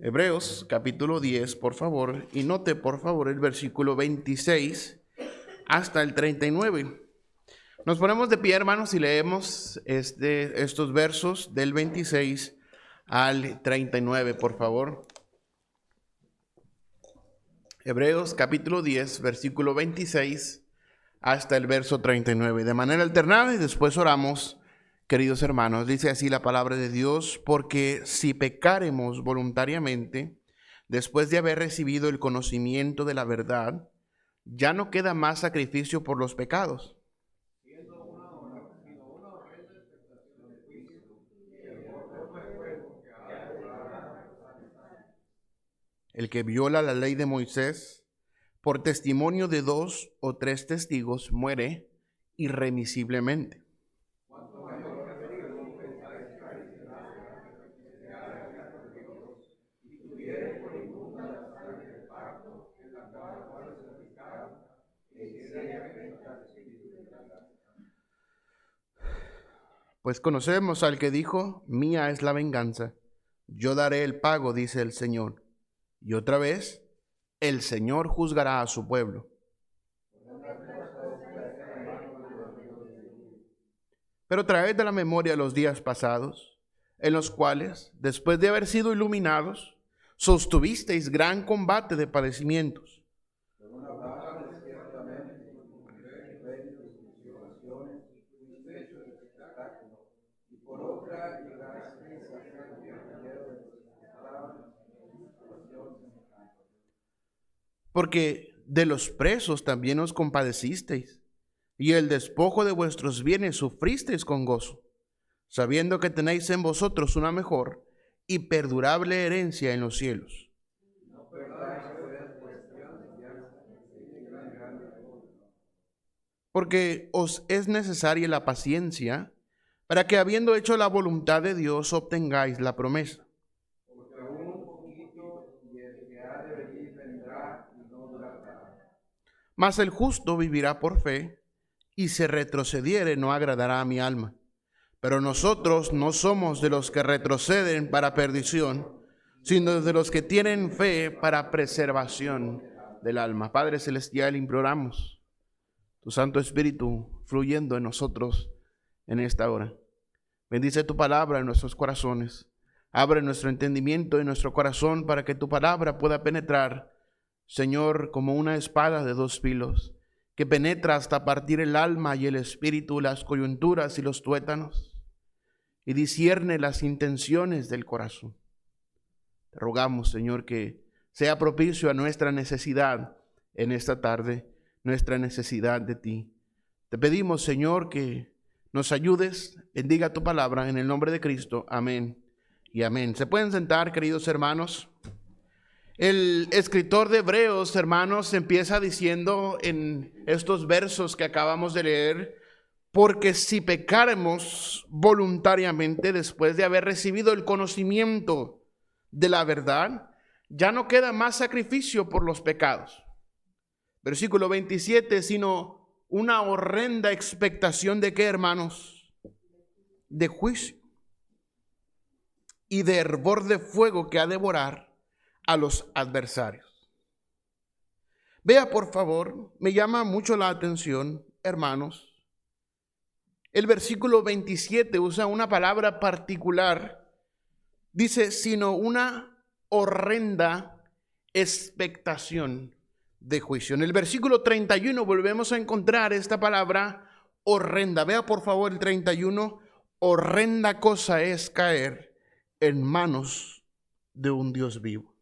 Hebreos capítulo 10, por favor, y note por favor el versículo 26 hasta el 39. Nos ponemos de pie, hermanos, y leemos estos versos del 26 al 39, por favor. Hebreos capítulo 10, versículo 26 hasta el verso 39. De manera alternada y después oramos, queridos hermanos. Dice así la palabra de Dios: porque si pecaremos voluntariamente, después de haber recibido el conocimiento de la verdad, ya no queda más sacrificio por los pecados. El que viola la ley de Moisés, por testimonio de 2 o 3 testigos, muere irremisiblemente. Pues conocemos al que dijo: mía es la venganza, yo daré el pago, dice el Señor. Y otra vez, el Señor juzgará a su pueblo. Pero traed de la memoria los días pasados, en los cuales, después de haber sido iluminados, sostuvisteis gran combate de padecimientos. Porque de los presos también os compadecisteis, y el despojo de vuestros bienes sufristeis con gozo, sabiendo que tenéis en vosotros una mejor y perdurable herencia en los cielos. Porque os es necesaria la paciencia, para que, habiendo hecho la voluntad de Dios, obtengáis la promesa. Mas el justo vivirá por fe, y si retrocediere no agradará a mi alma. Pero nosotros no somos de los que retroceden para perdición, sino de los que tienen fe para preservación del alma. Padre celestial, imploramos tu Santo Espíritu fluyendo en nosotros en esta hora. Bendice tu palabra en nuestros corazones. Abre nuestro entendimiento y nuestro corazón para que tu palabra pueda penetrar, Señor, como una espada de 2 filos, que penetra hasta partir el alma y el espíritu, las coyunturas y los tuétanos, y discierne las intenciones del corazón. Te rogamos, Señor, que sea propicio a nuestra necesidad en esta tarde, nuestra necesidad de ti. Te pedimos, Señor, que nos ayudes, bendiga tu palabra en el nombre de Cristo. Amén y amén. ¿Se pueden sentar, queridos hermanos? El escritor de Hebreos, hermanos, empieza diciendo en estos versos que acabamos de leer: porque si pecáremos voluntariamente después de haber recibido el conocimiento de la verdad, ya no queda más sacrificio por los pecados. Versículo 27, sino una horrenda expectación de ¿qué, hermanos? De juicio y de hervor de fuego que ha de devorar a los adversarios. Vea, por favor, me llama mucho la atención, hermanos. El versículo 27 usa una palabra particular. Dice, sino una horrenda expectación de juicio. En el versículo 31 volvemos a encontrar esta palabra horrenda. Vea, por favor, el 31. Horrenda cosa es caer en manos de un Dios vivo.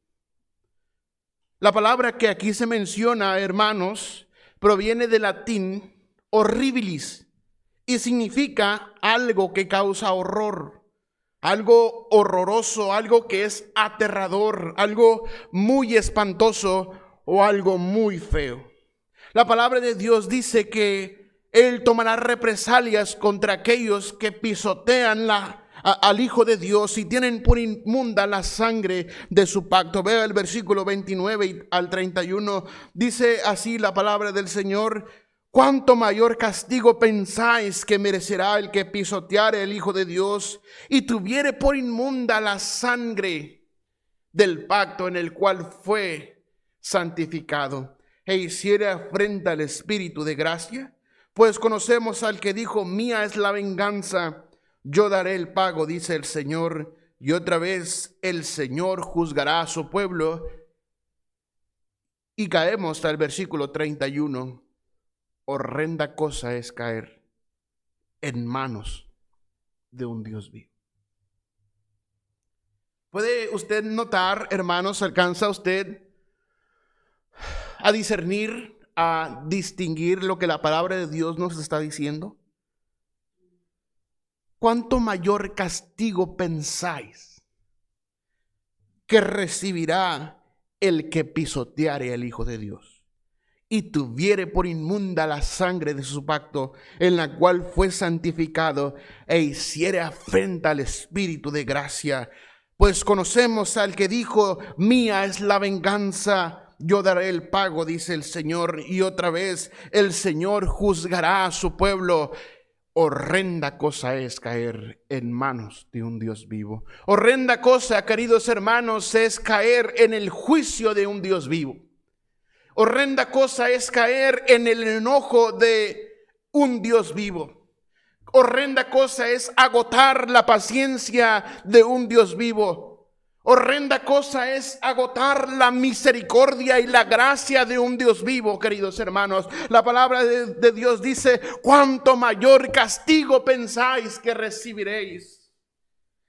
La palabra que aquí se menciona, hermanos, proviene del latín horribilis y significa algo que causa horror, algo horroroso, algo que es aterrador, algo muy espantoso o algo muy feo. La palabra de Dios dice que Él tomará represalias contra aquellos que pisotean al Hijo de Dios y tienen por inmunda la sangre de su pacto. Vea el versículo 29 al 31. Dice así la palabra del Señor: ¿cuánto mayor castigo pensáis que merecerá el que pisoteare el Hijo de Dios y tuviere por inmunda la sangre del pacto en el cual fue santificado, e hiciere afrenta al Espíritu de gracia, pues conocemos al que dijo, mía es la venganza, yo daré el pago, dice el Señor. Y otra vez el Señor juzgará a su pueblo. Y caemos hasta el versículo 31. Horrenda cosa es caer en manos de un Dios vivo. ¿Puede usted notar, hermanos, alcanza usted a discernir, a distinguir lo que la palabra de Dios nos está diciendo? ¿Cuánto mayor castigo pensáis que recibirá el que pisoteare al Hijo de Dios y tuviere por inmunda la sangre de su pacto, en la cual fue santificado, e hiciere afrenta al Espíritu de gracia? Pues conocemos al que dijo, mía es la venganza, yo daré el pago, dice el Señor. Y otra vez el Señor juzgará a su pueblo. Horrenda cosa es caer en manos de un Dios vivo. Horrenda cosa, queridos hermanos, es caer en el juicio de un Dios vivo. Horrenda cosa es caer en el enojo de un Dios vivo. Horrenda cosa es agotar la paciencia de un Dios vivo. Horrenda cosa es agotar la misericordia y la gracia de un Dios vivo, queridos hermanos. La palabra de Dios dice, cuánto mayor castigo pensáis que recibiréis,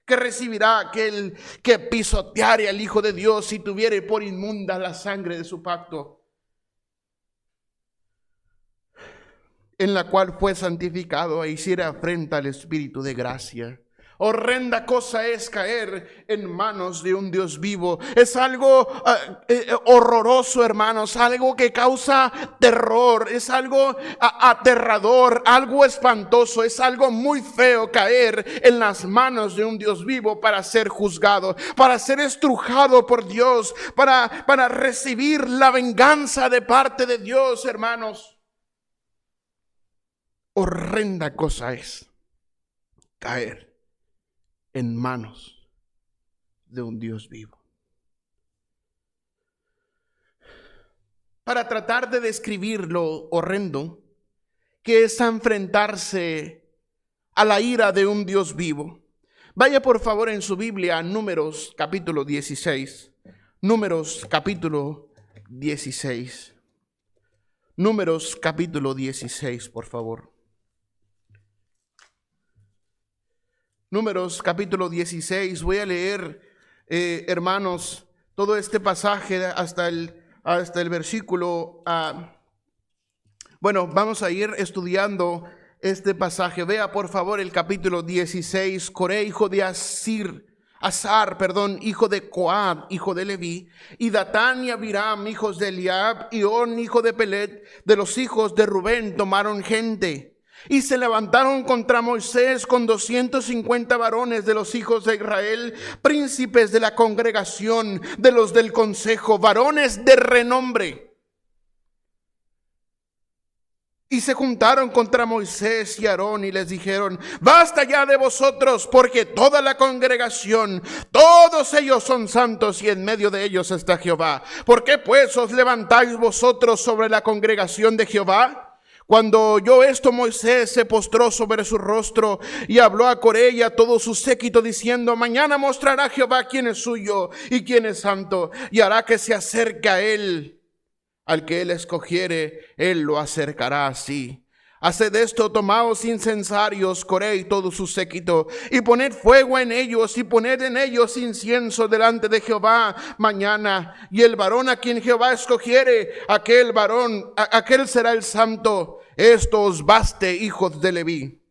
que recibirá aquel que pisoteare al Hijo de Dios y tuviere por inmunda la sangre de su pacto, en la cual fue santificado, e hiciera afrenta al Espíritu de gracia. Horrenda cosa es caer en manos de un Dios vivo. Es algo horroroso, hermanos, algo que causa terror, es algo aterrador, algo espantoso, es algo muy feo caer en las manos de un Dios vivo para ser juzgado, para ser estrujado por Dios, para recibir la venganza de parte de Dios, hermanos. Horrenda cosa es caer en manos de un Dios vivo. Para tratar de describir lo horrendo que es enfrentarse a la ira de un Dios vivo, vaya por favor en su Biblia a Números capítulo 16. Números capítulo 16. Números capítulo 16, por favor. Números capítulo 16, voy a leer, hermanos, todo este pasaje hasta el versículo, vamos a ir estudiando este pasaje. Vea por favor el capítulo 16, Coré, hijo de Azar, hijo de Coad, hijo de Leví, y Datán y Abiram, hijos de Eliab, y On, hijo de Pelet, de los hijos de Rubén, tomaron gente. Y se levantaron contra Moisés con 250 varones de los hijos de Israel, príncipes de la congregación, de los del consejo, varones de renombre. Y se juntaron contra Moisés y Aarón y les dijeron, basta ya de vosotros, porque toda la congregación, todos ellos son santos y en medio de ellos está Jehová. ¿Por qué pues os levantáis vosotros sobre la congregación de Jehová? Cuando oyó esto, Moisés se postró sobre su rostro y habló a Coré y a todo su séquito diciendo, mañana mostrará Jehová quién es suyo y quién es santo, y hará que se acerque a él. Al que él escogiere, él lo acercará así. Haced esto, tomaos incensarios, Coré y todo su séquito, y poned fuego en ellos, y poned en ellos incienso delante de Jehová mañana. Y el varón a quien Jehová escogiere, aquel será el santo. Esto os baste, hijos de Leví.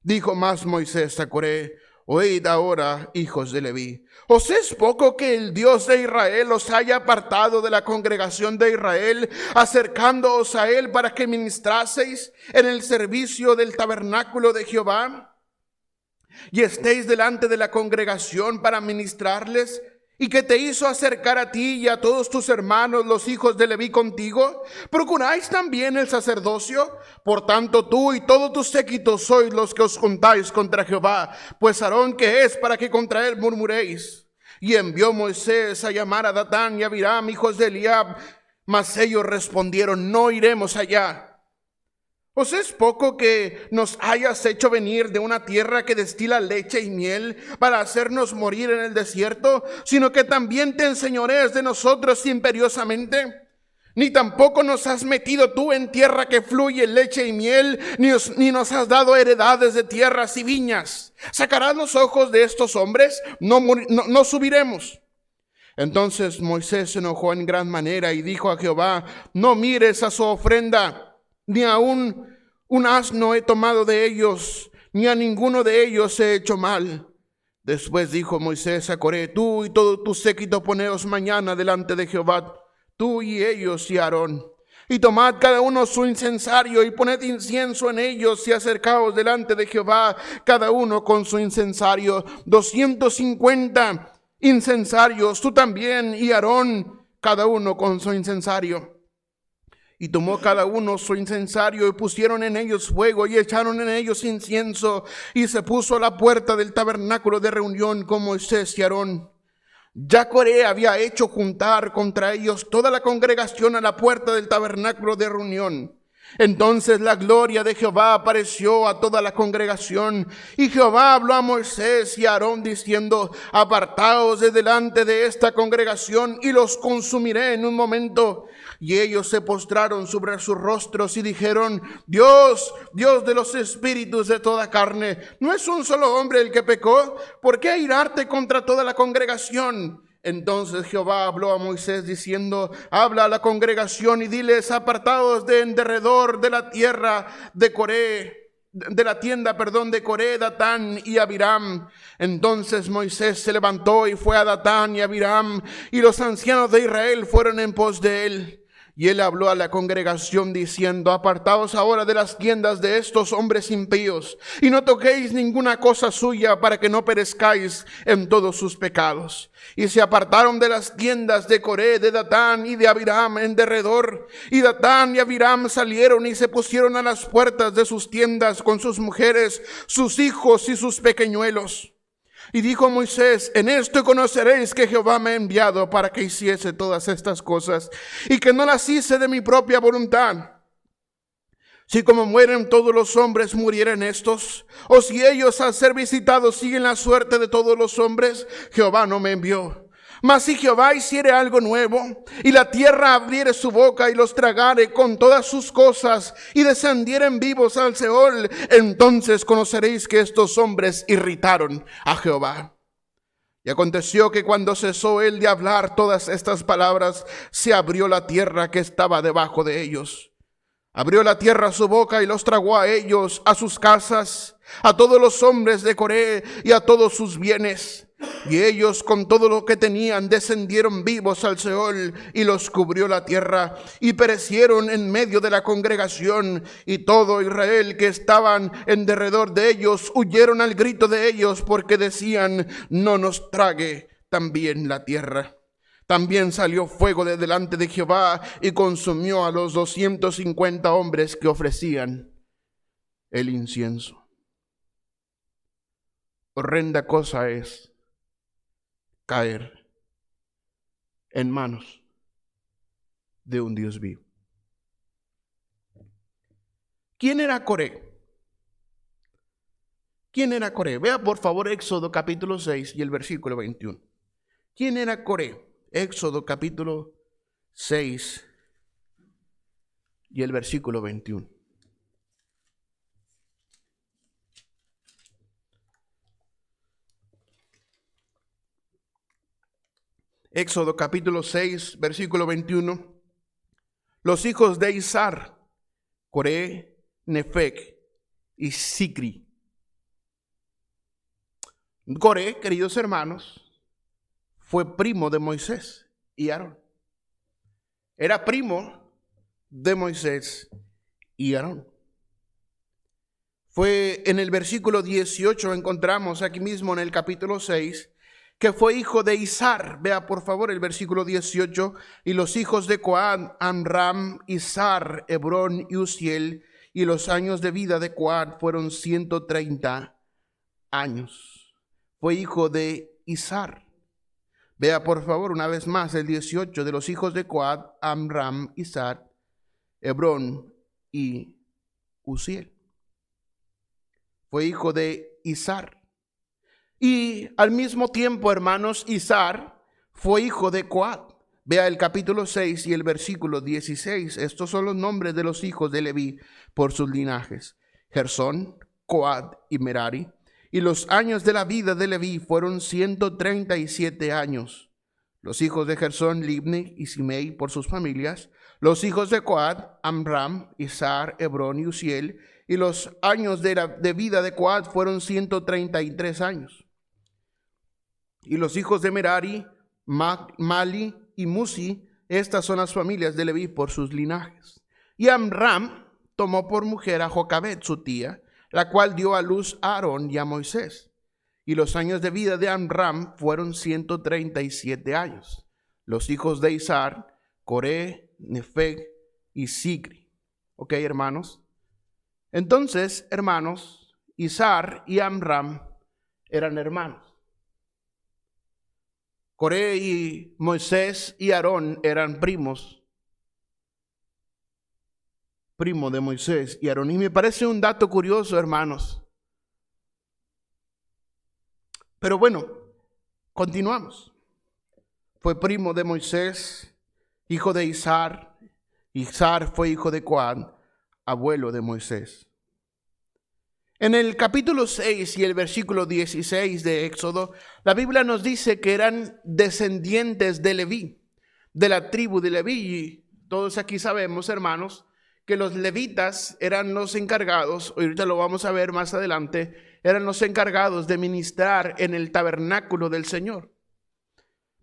Dijo más Moisés a Coré, oíd ahora, hijos de Leví. ¿Os es poco que el Dios de Israel os haya apartado de la congregación de Israel, acercándoos a él para que ministraseis en el servicio del tabernáculo de Jehová? Y estéis delante de la congregación para ministrarles, y que te hizo acercar a ti y a todos tus hermanos, los hijos de Leví, contigo. ¿Procuráis también el sacerdocio? Por tanto, tú y todos tus séquitos sois los que os juntáis contra Jehová, pues Aarón que es para que contra él murmuréis. Y envió Moisés a llamar a Datán y a Abiram, hijos de Eliab, mas ellos respondieron: no iremos allá. ¿Os es poco que nos hayas hecho venir de una tierra que destila leche y miel para hacernos morir en el desierto, sino que también te enseñorees de nosotros imperiosamente? Ni tampoco nos has metido tú en tierra que fluye leche y miel, ni nos has dado heredades de tierras y viñas. ¿Sacarás los ojos de estos hombres? No subiremos. Entonces Moisés se enojó en gran manera y dijo a Jehová: no mires a su ofrenda, ni aún un asno he tomado de ellos, ni a ninguno de ellos he hecho mal. Después dijo Moisés a Coré: tú y todo tu séquito poneos mañana delante de Jehová, tú y ellos y Aarón, y tomad cada uno su incensario y poned incienso en ellos y acercaos delante de Jehová, cada uno con su incensario, 250 incensarios, tú también y Aarón, cada uno con su incensario. Y tomó cada uno su incensario y pusieron en ellos fuego y echaron en ellos incienso, y se puso a la puerta del tabernáculo de reunión con Moisés y Aarón. Ya Coré había hecho juntar contra ellos toda la congregación a la puerta del tabernáculo de reunión. Entonces la gloria de Jehová apareció a toda la congregación, y Jehová habló a Moisés y a Aarón diciendo: apartaos de delante de esta congregación y los consumiré en un momento. Y ellos se postraron sobre sus rostros y dijeron: Dios, Dios de los espíritus de toda carne, ¿no es un solo hombre el que pecó? ¿Por qué airarte contra toda la congregación? Entonces Jehová habló a Moisés diciendo: habla a la congregación y diles: apartados de en derredor de la tierra de Coré, de la tienda, de Coré, Datán y Abiram. Entonces Moisés se levantó y fue a Datán y Abiram, y los ancianos de Israel fueron en pos de él. Y él habló a la congregación diciendo: apartaos ahora de las tiendas de estos hombres impíos, y no toquéis ninguna cosa suya, para que no perezcáis en todos sus pecados. Y se apartaron de las tiendas de Coré, de Datán y de Abiram en derredor. Y Datán y Abiram salieron y se pusieron a las puertas de sus tiendas con sus mujeres, sus hijos y sus pequeñuelos. Y dijo Moisés: en esto conoceréis que Jehová me ha enviado para que hiciese todas estas cosas, y que no las hice de mi propia voluntad. Si como mueren todos los hombres murieren estos, o si ellos al ser visitados siguen la suerte de todos los hombres, Jehová no me envió. Mas si Jehová hiciere algo nuevo, y la tierra abriere su boca y los tragare con todas sus cosas, y descendieren vivos al Seol, entonces conoceréis que estos hombres irritaron a Jehová. Y aconteció que cuando cesó él de hablar todas estas palabras, se abrió la tierra que estaba debajo de ellos. Abrió la tierra su boca y los tragó a ellos, a sus casas, a todos los hombres de Coré y a todos sus bienes. Y ellos con todo lo que tenían descendieron vivos al Seol, y los cubrió la tierra, y perecieron en medio de la congregación. Y todo Israel que estaban en derredor de ellos huyeron al grito de ellos, porque decían: no nos trague también la tierra. También salió fuego de delante de Jehová y consumió a los 250 hombres que ofrecían el incienso. Horrenda cosa es caer en manos de un Dios vivo. ¿Quién era Coré? ¿Quién era Coré? Vea por favor Éxodo capítulo 6 y el versículo 21. ¿Quién era Coré? Éxodo capítulo 6 y el versículo 21. Éxodo capítulo 6, versículo 21. Los hijos de Izar: Coré, Nefeg y Sicri. Coré, queridos hermanos, fue primo de Moisés y Aarón. Era primo de Moisés y Aarón. Fue en el versículo 18, encontramos aquí mismo en el capítulo 6, que fue hijo de Izar. Vea por favor el versículo 18. Y los hijos de Coat: Amram, Izar, Hebrón y Uziel. Y los años de vida de Coat fueron 130 años. Fue hijo de Izar. Vea por favor una vez más el 18 de los hijos de Coat, Amram, Izhar, Hebrón y Uziel. Fue hijo de Izhar. Y al mismo tiempo, hermanos, Izhar fue hijo de Coat. Vea el capítulo 6 y el versículo 16. Estos son los nombres de los hijos de Leví por sus linajes: Gersón, Coat y Merari. Y los años de la vida de Leví fueron 137 años. Los hijos de Gersón, Libni y Simei por sus familias. Los hijos de Coat, Amram, Izhar, Hebrón y Uziel. Y los años de vida de Coat fueron 133 años. Y los hijos de Merari, Mali y Musi, estas son las familias de Leví por sus linajes. Y Amram tomó por mujer a Jocabed, su tía, la cual dio a luz a Aarón y a Moisés. Y los años de vida de Amram fueron 137 años. Los hijos de Izhar, Coré, Nefeg y Sigri. Ok, hermanos. Entonces, hermanos, Izhar y Amram eran hermanos. Coré y Moisés y Aarón eran primos. Primo de Moisés y Aarón. Y me parece un dato curioso, hermanos. Pero bueno, continuamos. Fue primo de Moisés, hijo de Izhar. Izhar fue hijo de Coat, abuelo de Moisés. En el capítulo 6 y el versículo 16 de Éxodo, la Biblia nos dice que eran descendientes de Leví, de la tribu de Leví. Y todos aquí sabemos, hermanos, que los levitas eran los encargados, ahorita lo vamos a ver más adelante, eran los encargados de ministrar en el tabernáculo del Señor.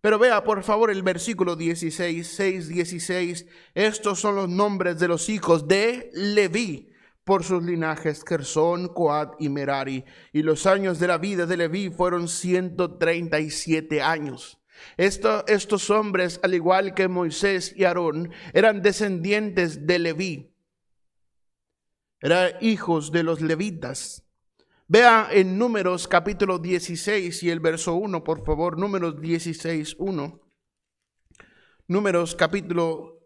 Pero vea por favor el versículo 16. Estos son los nombres de los hijos de Leví por sus linajes: Gersón, Coat y Merari. Y los años de la vida de Leví fueron 137 años. Estos hombres, al igual que Moisés y Aarón, eran descendientes de Leví. Eran hijos de los levitas. Vea en Números capítulo 16 y el verso 1, por favor. Números 16, 1. Números capítulo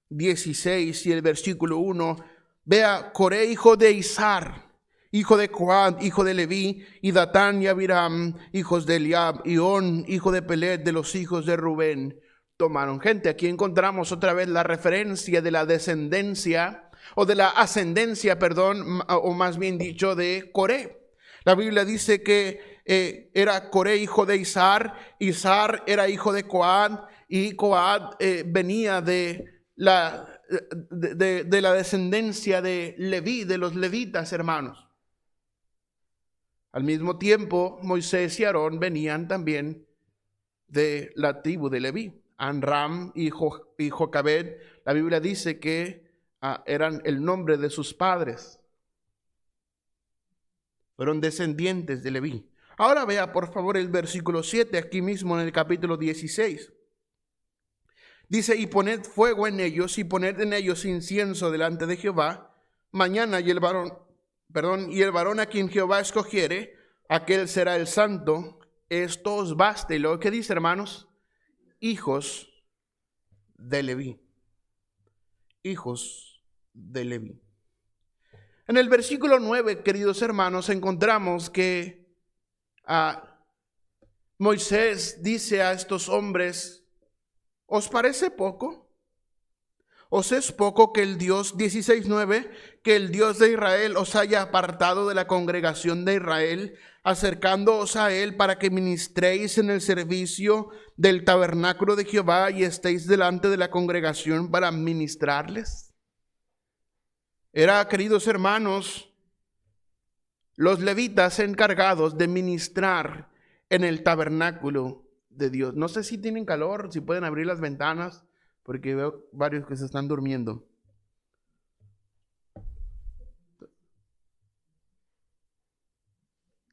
16 y el versículo 1. Vea, Coré, hijo de Izhar, hijo de Coat, hijo de Leví, y Datán y Abiram, hijos de Eliab, y On, hijo de Pelet, de los hijos de Rubén, tomaron gente. Aquí encontramos otra vez la referencia de la descendencia, o de la ascendencia, perdón, o más bien dicho, de Coré. La Biblia dice que era Coré hijo de Izhar, Izhar era hijo de Coat, y Coat venía de la descendencia de Leví, de los levitas, hermanos. Al mismo tiempo, Moisés y Aarón venían también de la tribu de Leví. Amram y Jocabed, la Biblia dice que eran el nombre de sus padres. Fueron descendientes de Leví. Ahora vea por favor el versículo 7, aquí mismo en el capítulo 16. Dice: y poned fuego en ellos, y poned en ellos incienso delante de Jehová. Mañana y el varón a quien Jehová escogiere, aquel será el santo. Esto os baste. ¿Lo que dice, hermanos? Hijos de Leví. Hijos de Leví. En el versículo 9, queridos hermanos, encontramos que Moisés dice a estos hombres: ¿os parece poco? ¿Os es poco que el Dios, 16:9, que el Dios de Israel os haya apartado de la congregación de Israel, acercándoos a él para que ministréis en el servicio del tabernáculo de Jehová y estéis delante de la congregación para ministrarles? Era, queridos hermanos, los levitas encargados de ministrar en el tabernáculo de Dios. No sé si tienen calor, si pueden abrir las ventanas, porque veo varios que se están durmiendo.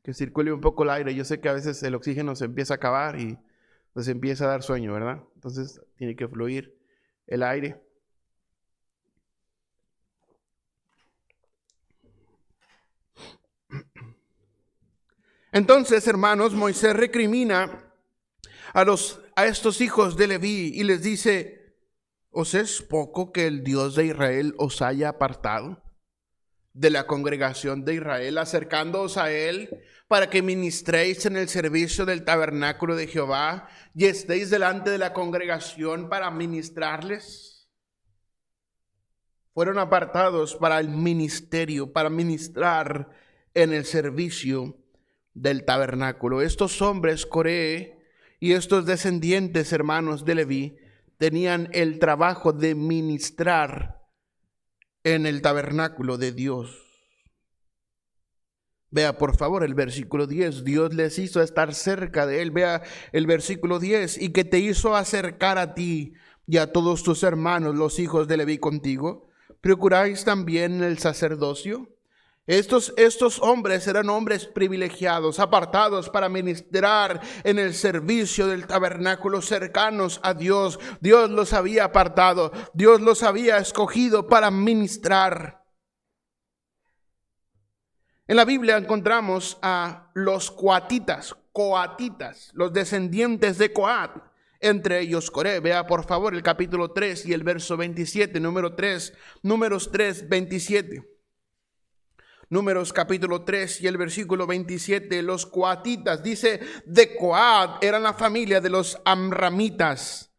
Que circule un poco el aire. Yo sé que a veces el oxígeno se empieza a acabar y pues empieza a dar sueño, ¿verdad? Entonces tiene que fluir el aire. Entonces, hermanos, Moisés recrimina a los a estos hijos de Leví y les dice: ¿os es poco que el Dios de Israel os haya apartado de la congregación de Israel, acercándoos a Él para que ministréis en el servicio del tabernáculo de Jehová y estéis delante de la congregación para ministrarles? Fueron apartados para el ministerio, para ministrar en el servicio del tabernáculo. Estos hombres, Coré, y estos descendientes, hermanos de Leví, tenían el trabajo de ministrar en el tabernáculo de Dios. Vea por favor el versículo 10. Dios les hizo estar cerca de él. Vea el versículo 10. Y que te hizo acercar a ti y a todos tus hermanos, los hijos de Leví, contigo. ¿Procuráis también el sacerdocio? Estos hombres eran hombres privilegiados, apartados para ministrar en el servicio del tabernáculo, cercanos a Dios. Dios los había apartado, Dios los había escogido para ministrar. En la Biblia encontramos a los coatitas, los descendientes de Coat, entre ellos Coré. Vea por favor el capítulo 3 y el verso 27, Números 3, 27. Números capítulo 3 y el versículo 27, los coatitas, dice, de Coat eran la familia de los amramitas,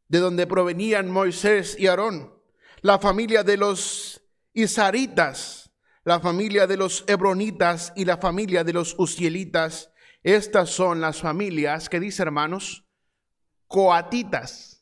de donde provenían Moisés y Aarón, la familia de los isaritas, la familia de los hebronitas y la familia de los uzielitas. Estas son las familias que dice, hermanos, coatitas,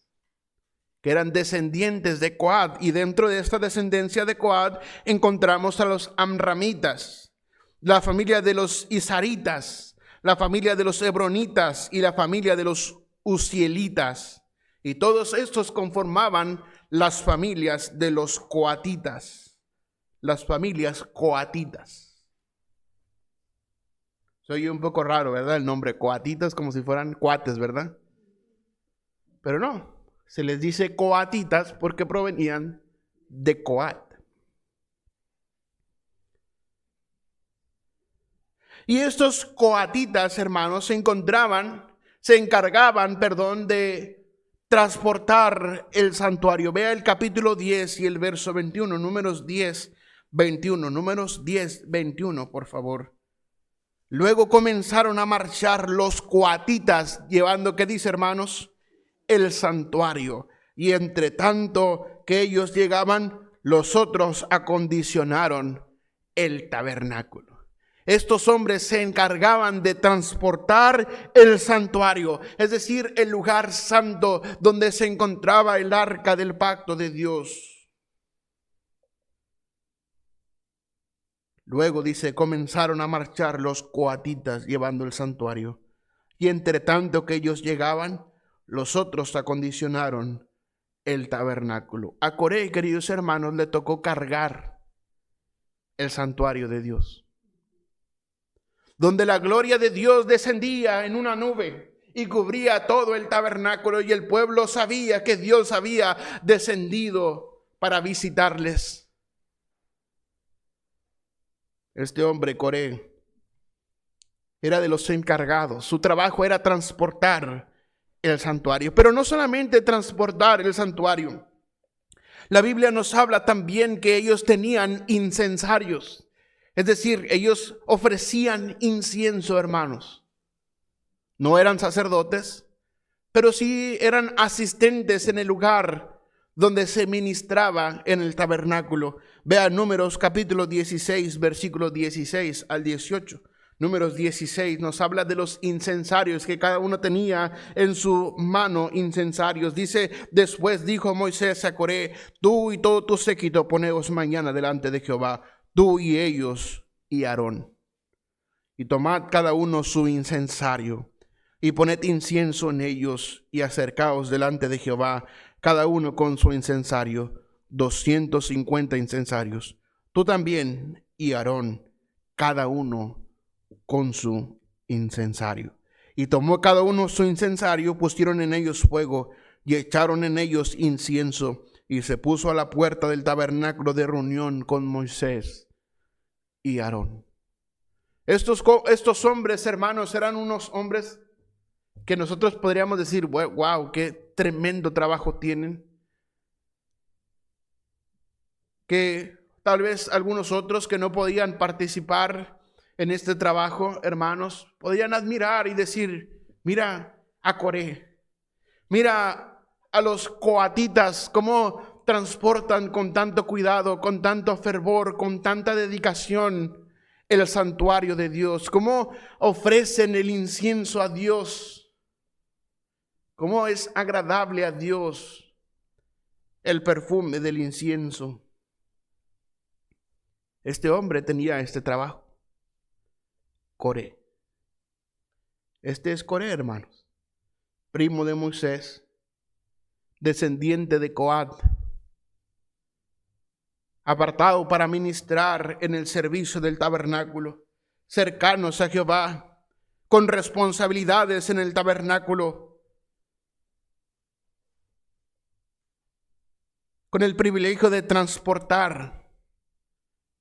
que eran descendientes de Coat, y dentro de esta descendencia de Coat encontramos a los amramitas, la familia de los isaritas, la familia de los hebronitas y la familia de los uzielitas, y todos estos conformaban las familias de los coatitas, las familias coatitas. Se oye un poco raro, ¿verdad? El nombre coatitas, como si fueran cuates, ¿verdad? Pero no. Se les dice coatitas porque provenían de Coat. Y estos coatitas, hermanos, se encargaban, de transportar el santuario. Vea el capítulo 10 y el verso 21, Números 10, 21, por favor. Luego comenzaron a marchar los coatitas, llevando, ¿qué dice, hermanos? El santuario. Y entre tanto que ellos llegaban, los otros acondicionaron el tabernáculo. Estos hombres se encargaban de transportar el santuario, es decir, el lugar santo donde se encontraba el arca del pacto de Dios. Luego dice, comenzaron a marchar los coatitas llevando el santuario. Y entre tanto que ellos llegaban, los otros acondicionaron el tabernáculo. A Coré, queridos hermanos, le tocó cargar el santuario de Dios, donde la gloria de Dios descendía en una nube y cubría todo el tabernáculo, y el pueblo sabía que Dios había descendido para visitarles. Este hombre, Coré, era de los encargados. Su trabajo era transportar el santuario, pero no solamente transportar el santuario. La Biblia nos habla también que ellos tenían incensarios, es decir, ellos ofrecían incienso, hermanos. No eran sacerdotes, pero sí eran asistentes en el lugar donde se ministraba en el tabernáculo. Vea Números capítulo 16, versículos 16 al 18. Números 16 nos habla de los incensarios, que cada uno tenía en su mano incensarios. Dice, después dijo Moisés a Coré, tú y todo tu séquito poneos mañana delante de Jehová, tú y ellos y Aarón. Y tomad cada uno su incensario, y poned incienso en ellos, y acercaos delante de Jehová, cada uno con su incensario, 250 incensarios. Tú también y Aarón, cada uno con su incensario. Y tomó cada uno su incensario, pusieron en ellos fuego y echaron en ellos incienso, y se puso a la puerta del tabernáculo de reunión con Moisés y Aarón. Estos hombres, hermanos, eran unos hombres que nosotros podríamos decir, wow, qué tremendo trabajo tienen. Que tal vez algunos otros que no podían participar en este trabajo, hermanos, podían admirar y decir, mira a Coré, mira a los coatitas, cómo transportan con tanto cuidado, con tanto fervor, con tanta dedicación el santuario de Dios, cómo ofrecen el incienso a Dios, cómo es agradable a Dios el perfume del incienso. Este hombre tenía este trabajo. Coré. Este es Coré, hermanos, primo de Moisés, descendiente de Coat, apartado para ministrar en el servicio del tabernáculo, cercanos a Jehová, con responsabilidades en el tabernáculo, con el privilegio de transportar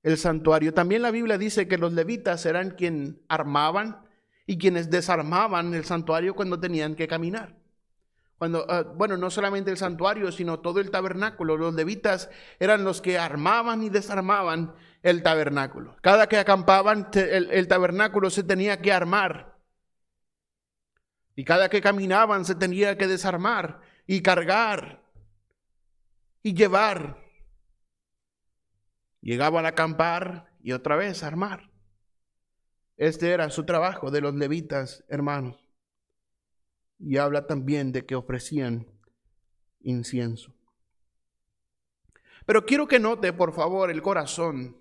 el santuario. También la Biblia dice que los levitas eran quienes armaban y quienes desarmaban el santuario cuando tenían que caminar. No solamente el santuario, sino todo el tabernáculo. Los levitas eran los que armaban y desarmaban el tabernáculo. Cada que acampaban, el tabernáculo se tenía que armar. Y cada que caminaban se tenía que desarmar y cargar y llevar. Llegaban a acampar y otra vez a armar. Este era su trabajo de los levitas, hermanos. Y habla también de que ofrecían incienso. Pero quiero que note, por favor, el corazón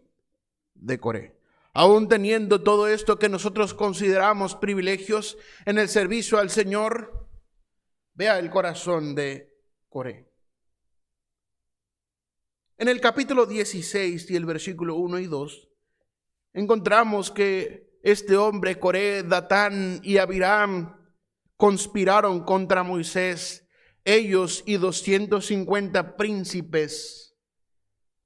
de Coré. Aún teniendo todo esto que nosotros consideramos privilegios en el servicio al Señor, vea el corazón de Coré. En el capítulo 16 y el versículo 1 y 2, encontramos que este hombre, Coré, Datán y Abiram, conspiraron contra Moisés, ellos y 250 príncipes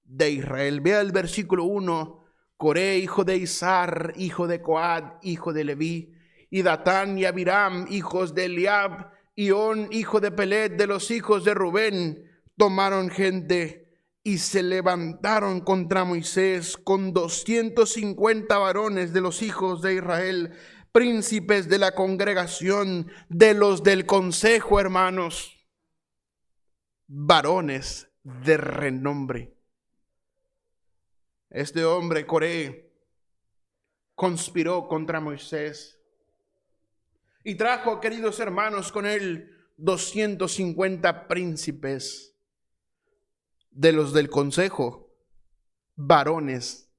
de Israel. Vea el versículo 1, Coré, hijo de Izar, hijo de Coat, hijo de Leví, y Datán y Abiram, hijos de Eliab, y On, hijo de Pelet, de los hijos de Rubén, tomaron gente y se levantaron contra Moisés con 250 varones de los hijos de Israel, príncipes de la congregación, de los del consejo, hermanos, varones de renombre. Este hombre, Coré, conspiró contra Moisés y trajo, queridos hermanos, con él 250 príncipes de los del consejo, varones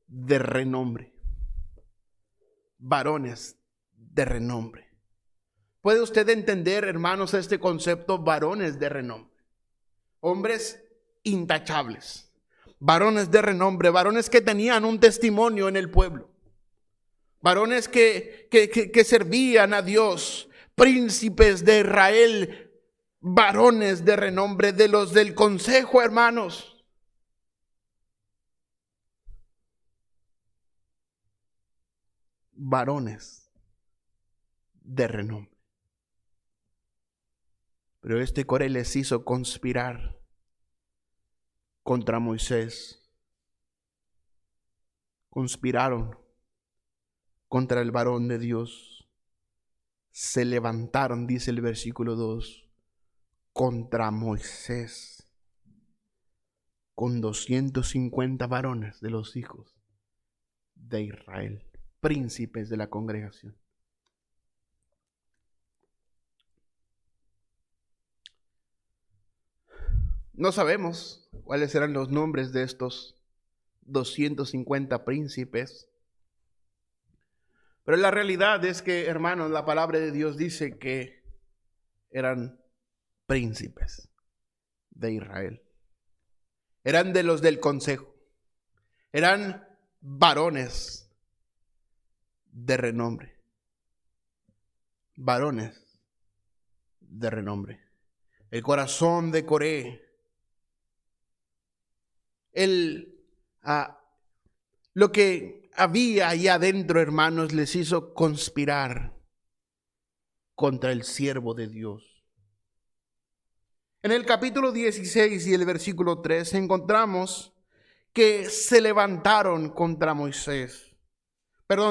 de renombre. Varones de renombre. ¿Puede usted entender, hermanos, este concepto, varones de renombre? Hombres intachables, varones de renombre, varones que tenían un testimonio en el pueblo, varones que servían a Dios, príncipes de Israel, varones de renombre, de los del consejo, hermanos. Varones de renombre. Pero este Coré les hizo conspirar contra Moisés. Conspiraron contra el varón de Dios. Se levantaron, dice el versículo 2, contra Moisés, con 250 varones de los hijos de Israel, príncipes de la congregación. No sabemos cuáles eran los nombres de estos 250 príncipes, pero la realidad es que, hermanos, la palabra de Dios dice que eran príncipes de Israel. Eran de los del consejo. Eran varones de renombre. Varones de renombre. El corazón de Coré. Lo que había ahí adentro, hermanos, les hizo conspirar contra el siervo de Dios. En el capítulo 16 y el versículo 3 encontramos que se levantaron contra Moisés.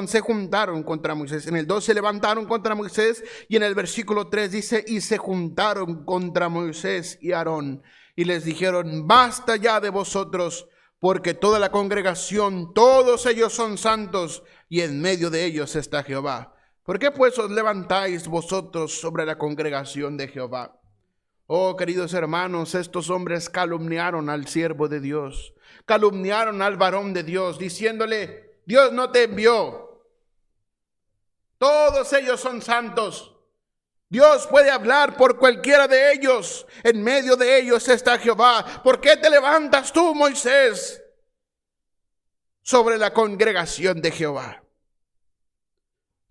Se juntaron contra Moisés. En el 2 se levantaron contra Moisés y en el versículo 3 dice, y se juntaron contra Moisés y Aarón y les dijeron, basta ya de vosotros, porque toda la congregación, todos ellos son santos y en medio de ellos está Jehová. ¿Por qué pues os levantáis vosotros sobre la congregación de Jehová? Oh, queridos hermanos, estos hombres calumniaron al siervo de Dios, calumniaron al varón de Dios, diciéndole, Dios no te envió. Todos ellos son santos. Dios puede hablar por cualquiera de ellos. En medio de ellos está Jehová. ¿Por qué te levantas tú, Moisés, sobre la congregación de Jehová?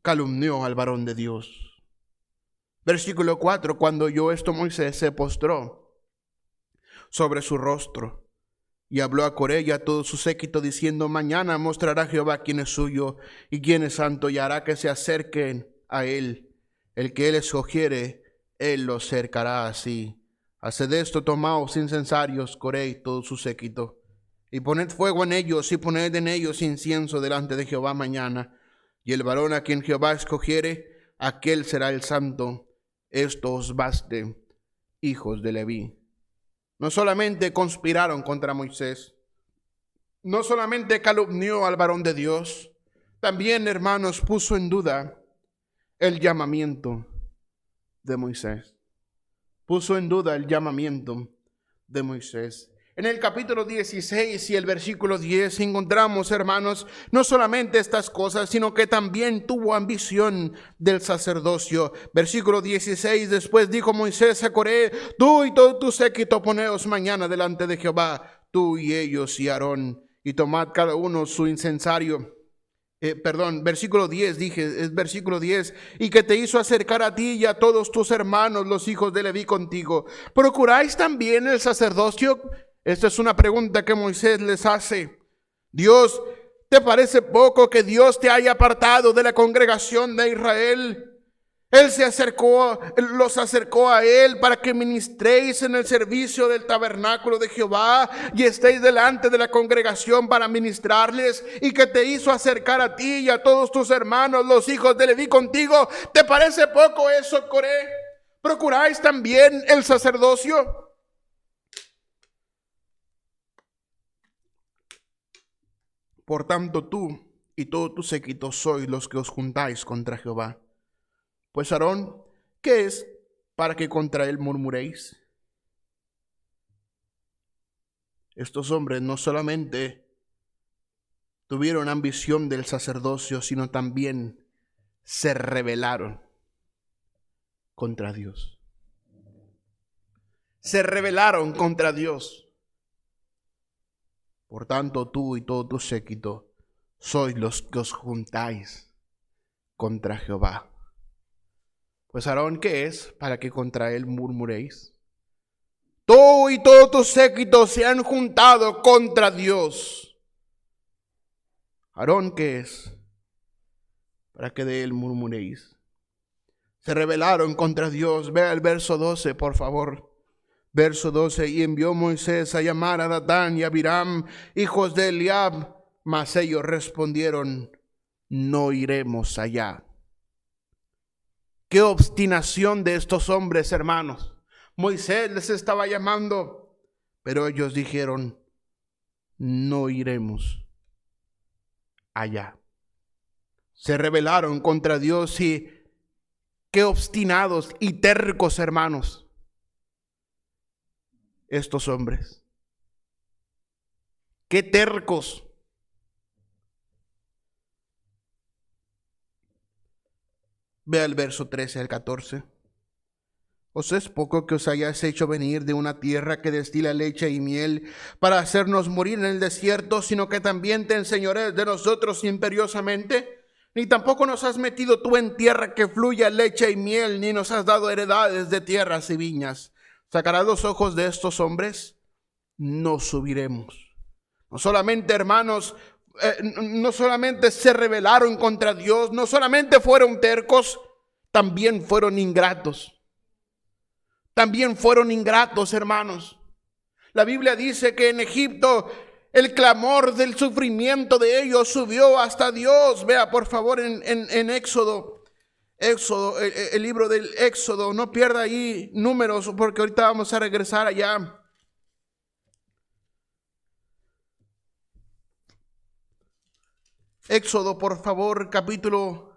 Calumnió al varón de Dios. Versículo 4, cuando oyó esto, Moisés se postró sobre su rostro y habló a Coré y a todo su séquito diciendo, mañana mostrará Jehová quién es suyo y quién es santo, y hará que se acerquen a él. El que él escogiere, él los cercará así. Haced esto, tomaos incensarios, Coré y todo su séquito, y poned fuego en ellos, y poned en ellos incienso delante de Jehová mañana. Y el varón a quien Jehová escogiere, aquel será el santo. Esto os baste, hijos de Leví. No solamente conspiraron contra Moisés, no solamente calumnió al varón de Dios, también, hermanos, puso en duda el llamamiento de Moisés. Puso en duda el llamamiento de Moisés. En el capítulo 16 y el versículo 10 encontramos, hermanos, no solamente estas cosas, sino que también tuvo ambición del sacerdocio. Versículo 16, después dijo Moisés a Coré, tú y todo tu séquito poneos mañana delante de Jehová, tú y ellos y Aarón, y tomad cada uno su incensario. Versículo 10 es versículo 10, y que te hizo acercar a ti y a todos tus hermanos, los hijos de Leví contigo. ¿Procuráis también el sacerdocio? Esta es una pregunta que Moisés les hace. Dios, ¿te parece poco que Dios te haya apartado de la congregación de Israel? Él los acercó a él para que ministréis en el servicio del tabernáculo de Jehová y estéis delante de la congregación para ministrarles, y que te hizo acercar a ti y a todos tus hermanos, los hijos de Leví contigo. ¿Te parece poco eso, Coré? ¿Procuráis también el sacerdocio? Por tanto, tú y todo tu séquito sois los que os juntáis contra Jehová. Pues Aarón, ¿qué es para que contra él murmuréis? Estos hombres no solamente tuvieron ambición del sacerdocio, sino también se rebelaron contra Dios. Se rebelaron contra Dios. Por tanto, tú y todo tu séquito sois los que os juntáis contra Jehová. Pues Aarón, ¿qué es para que contra él murmuréis? Tú y todo tu séquito se han juntado contra Dios. Aarón, ¿qué es para que de él murmuréis? Se rebelaron contra Dios. Vea el verso 12, por favor. Verso 12, y envió Moisés a llamar a Datán y a Abiram, hijos de Eliab, mas ellos respondieron, no iremos allá. Qué obstinación de estos hombres, hermanos. Moisés les estaba llamando, pero ellos dijeron, no iremos allá. Se rebelaron contra Dios, y qué obstinados y tercos, hermanos, estos hombres. Qué tercos. Vea el verso 13 al 14. ¿Os es poco que os hayáis hecho venir de una tierra que destila leche y miel para hacernos morir en el desierto, sino que también te enseñorees de nosotros imperiosamente? Ni tampoco nos has metido tú en tierra que fluya leche y miel, ni nos has dado heredades de tierras y viñas. ¿Sacarás los ojos de estos hombres? No subiremos. No solamente, hermanos, no solamente se rebelaron contra Dios, no solamente fueron tercos, también fueron ingratos. También fueron ingratos, hermanos. La Biblia dice que en Egipto el clamor del sufrimiento de ellos subió hasta Dios. Vea por favor en Éxodo, el libro del Éxodo. No pierda ahí números porque ahorita vamos a regresar allá. Éxodo, por favor, capítulo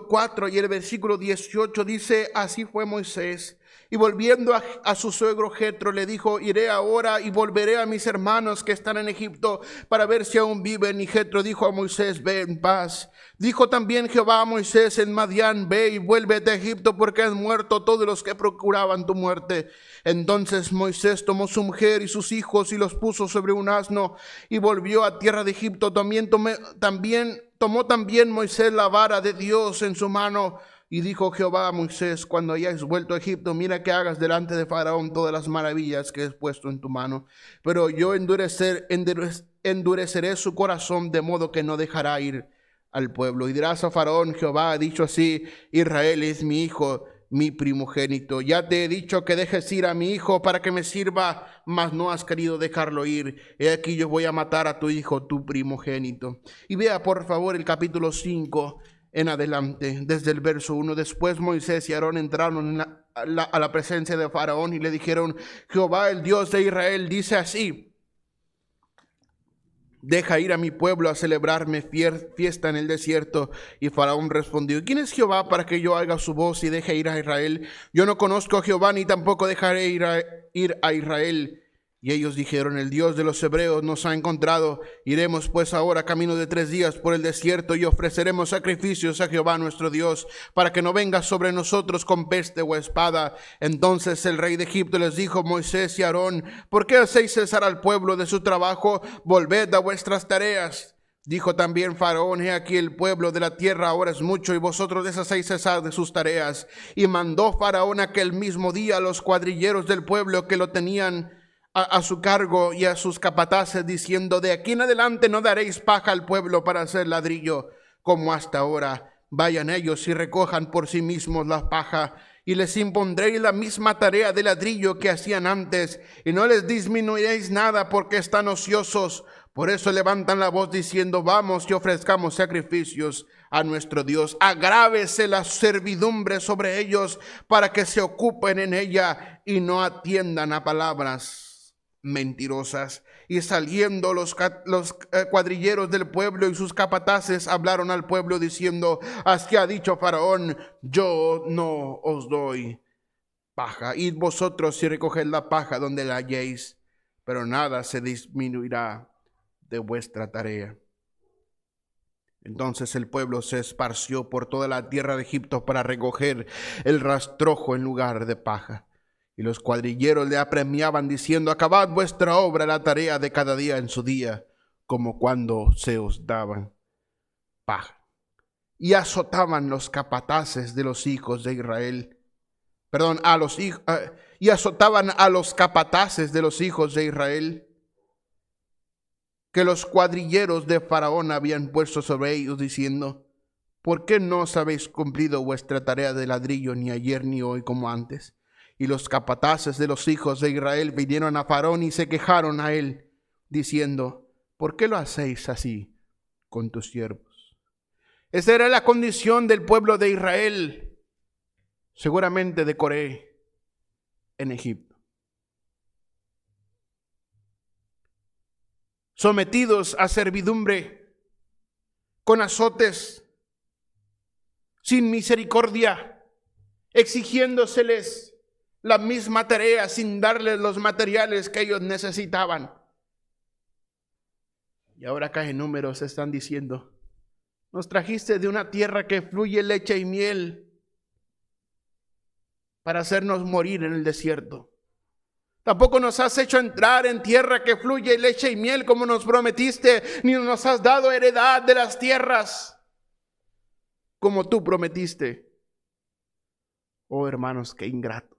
4 y el versículo 18 dice: así fue Moisés. Y volviendo a su suegro Jetro le dijo: iré ahora y volveré a mis hermanos que están en Egipto para ver si aún viven. Y Jetro dijo a Moisés: ve en paz. Dijo también Jehová a Moisés en Madián: ve y vuélvete a Egipto, porque han muerto todos los que procuraban tu muerte. Entonces Moisés tomó su mujer y sus hijos y los puso sobre un asno y volvió a tierra de Egipto. Tomó también Moisés la vara de Dios en su mano. Y dijo Jehová a Moisés: cuando hayáis vuelto a Egipto, mira que hagas delante de Faraón todas las maravillas que he puesto en tu mano. Pero yo endureceré su corazón, de modo que no dejará ir al pueblo. Y dirás a Faraón: Jehová ha dicho así: Israel es mi hijo, mi primogénito. Ya te he dicho que dejes ir a mi hijo para que me sirva, mas no has querido dejarlo ir. He aquí yo voy a matar a tu hijo, tu primogénito. Y vea por favor el capítulo 5 en adelante, desde el verso 1. Después Moisés y Aarón entraron a la presencia de Faraón y le dijeron: Jehová, el Dios de Israel, dice así: deja ir a mi pueblo a celebrarme fiesta en el desierto. Y Faraón respondió: ¿quién es Jehová para que yo haga su voz y deje ir a Israel? Yo no conozco a Jehová, ni tampoco dejaré ir a Israel. Y ellos dijeron: el Dios de los hebreos nos ha encontrado. Iremos pues ahora camino de 3 días por el desierto y ofreceremos sacrificios a Jehová nuestro Dios, para que no venga sobre nosotros con peste o espada. Entonces el rey de Egipto les dijo: Moisés y Aarón, ¿por qué hacéis cesar al pueblo de su trabajo? Volved a vuestras tareas. Dijo también Faraón: he aquí el pueblo de la tierra ahora es mucho, y vosotros deshacéis cesar de sus tareas. Y mandó Faraón aquel mismo día a los cuadrilleros del pueblo que lo tenían a su cargo y a sus capataces, diciendo: de aquí en adelante no daréis paja al pueblo para hacer ladrillo, como hasta ahora. Vayan ellos y recojan por sí mismos la paja, y les impondréis la misma tarea de ladrillo que hacían antes, y no les disminuiréis nada, porque están ociosos. Por eso levantan la voz diciendo: vamos y ofrezcamos sacrificios a nuestro Dios. Agrávese la servidumbre sobre ellos, para que se ocupen en ella y no atiendan a palabras mentirosas. Y saliendo los cuadrilleros del pueblo y sus capataces hablaron al pueblo diciendo: así ha dicho Faraón: yo no os doy paja. Id vosotros y recoged la paja donde la halléis, pero nada se disminuirá de vuestra tarea. Entonces el pueblo se esparció por toda la tierra de Egipto para recoger el rastrojo en lugar de paja. Y los cuadrilleros le apremiaban diciendo: acabad vuestra obra, la tarea de cada día en su día, como cuando se os daban paja. Y azotaban los capataces de los hijos de Israel. Y azotaban a los capataces de los hijos de Israel, que los cuadrilleros de Faraón habían puesto sobre ellos, diciendo: ¿por qué no os habéis cumplido vuestra tarea de ladrillo, ni ayer ni hoy como antes? Y los capataces de los hijos de Israel vinieron a Faraón y se quejaron a él, diciendo: ¿por qué lo hacéis así con tus siervos? Esa era la condición del pueblo de Israel, seguramente de Coré, en Egipto. Sometidos a servidumbre, con azotes, sin misericordia, exigiéndoseles la misma tarea sin darles los materiales que ellos necesitaban. Y ahora acá en Números están diciendo: nos trajiste de una tierra que fluye leche y miel para hacernos morir en el desierto. Tampoco nos has hecho entrar en tierra que fluye leche y miel como nos prometiste, ni nos has dado heredad de las tierras como tú prometiste. Oh hermanos, qué ingratos.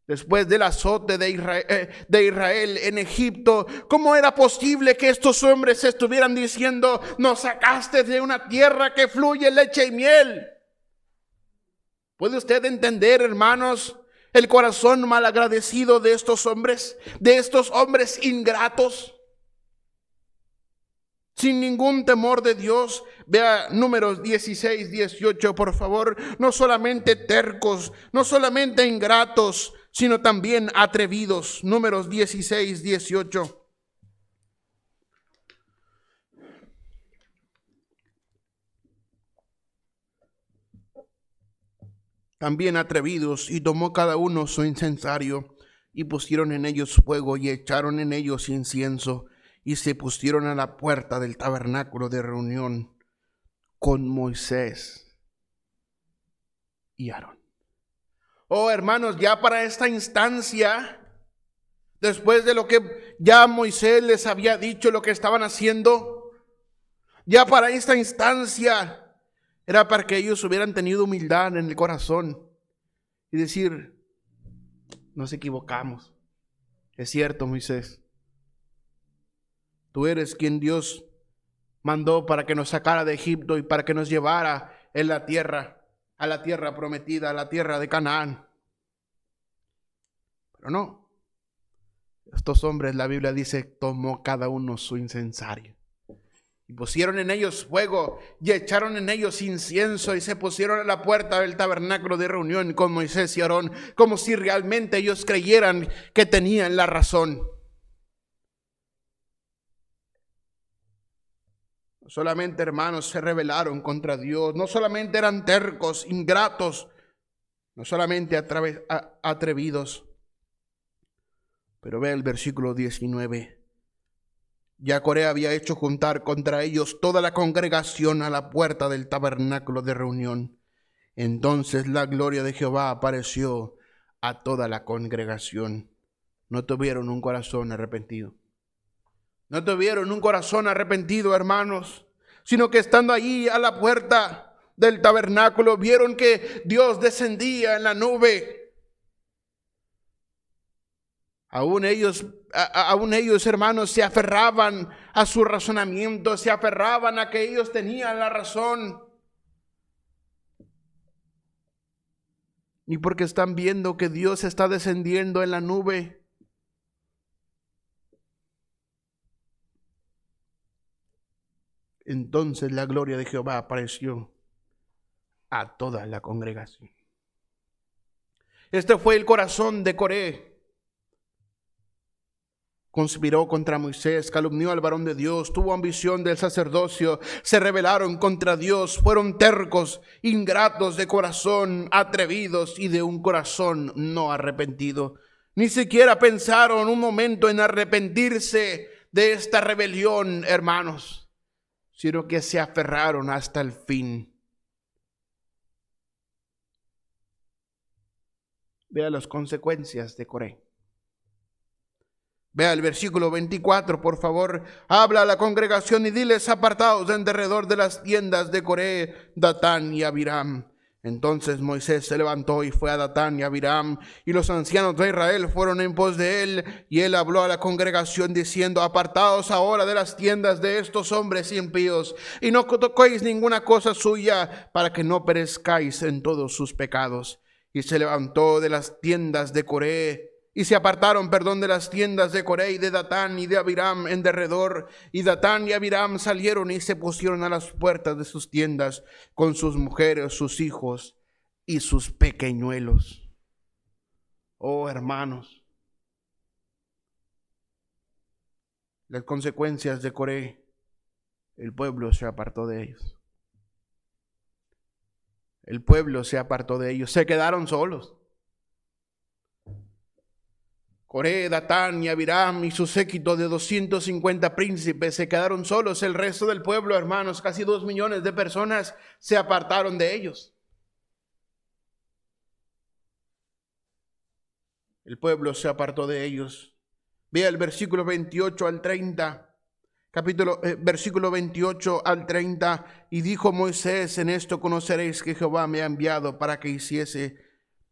después del azote de Israel en Egipto, ¿cómo era posible que estos hombres estuvieran diciendo: nos sacaste de una tierra que fluye leche y miel? ¿Puede usted entender, hermanos, el corazón malagradecido de estos hombres ingratos? Sin ningún temor de Dios. Vea Números 16, 18, por favor. No solamente tercos, no solamente ingratos, sino también atrevidos. Números 16, 18. También atrevidos, y tomó cada uno su incensario, y pusieron en ellos fuego, y echaron en ellos incienso, y se pusieron a la puerta del tabernáculo de reunión con Moisés y Aarón. Oh, hermanos, ya para esta instancia, después de lo que ya Moisés les había dicho lo que estaban haciendo, ya para esta instancia era para que ellos hubieran tenido humildad en el corazón y decir: nos equivocamos. Es cierto, Moisés, tú eres quien Dios mandó para que nos sacara de Egipto y para que nos llevara en la tierra, a la tierra prometida, a la tierra de Canaán. Pero no, estos hombres, la Biblia dice, tomó cada uno su incensario, y pusieron en ellos fuego, y echaron en ellos incienso, y se pusieron a la puerta del tabernáculo de reunión con Moisés y Aarón, como si realmente ellos creyeran que tenían la razón. No solamente, hermanos, se rebelaron contra Dios, no solamente eran tercos, ingratos, no solamente atrevidos, pero ve el versículo 19. Ya Coré había hecho juntar contra ellos toda la congregación a la puerta del tabernáculo de reunión. Entonces la gloria de Jehová apareció a toda la congregación. No tuvieron un corazón arrepentido. No tuvieron un corazón arrepentido, hermanos, sino que estando allí a la puerta del tabernáculo, vieron que Dios descendía en la nube. Aún ellos, hermanos, se aferraban a su razonamiento, se aferraban a que ellos tenían la razón. Y porque están viendo que Dios está descendiendo en la nube, entonces la gloria de Jehová apareció a toda la congregación. Este fue el corazón de Coré. Conspiró contra Moisés, calumnió al varón de Dios, tuvo ambición del sacerdocio, se rebelaron contra Dios, fueron tercos, ingratos de corazón, atrevidos y de un corazón no arrepentido. Ni siquiera pensaron un momento en arrepentirse de esta rebelión, hermanos, sino que se aferraron hasta el fin. Vea las consecuencias de Coré. Vea el versículo 24, por favor. Habla a la congregación y diles: apartaos en derredor de las tiendas de Coré, Datán y Abiram. Entonces Moisés se levantó y fue a Datán y Abiram, y los ancianos de Israel fueron en pos de él, y él habló a la congregación diciendo: apartaos ahora de las tiendas de estos hombres impíos, y no toquéis ninguna cosa suya, para que no perezcáis en todos sus pecados. Y se levantó de las tiendas de Coré, y se apartaron, de las tiendas de Coré y de Datán y de Abiram en derredor. Y Datán y Abiram salieron y se pusieron a las puertas de sus tiendas con sus mujeres, sus hijos y sus pequeñuelos. Oh, hermanos, las consecuencias de Coré: el pueblo se apartó de ellos. El pueblo se apartó de ellos, se quedaron solos. Coré, Datán y Abiram y su séquito de 250 príncipes se quedaron solos. El resto del pueblo, hermanos, casi 2 millones de personas, se apartaron de ellos. El pueblo se apartó de ellos. Vea el versículo 28 al 30. Versículo 28 al 30. Y dijo Moisés: en esto conoceréis que Jehová me ha enviado para que hiciese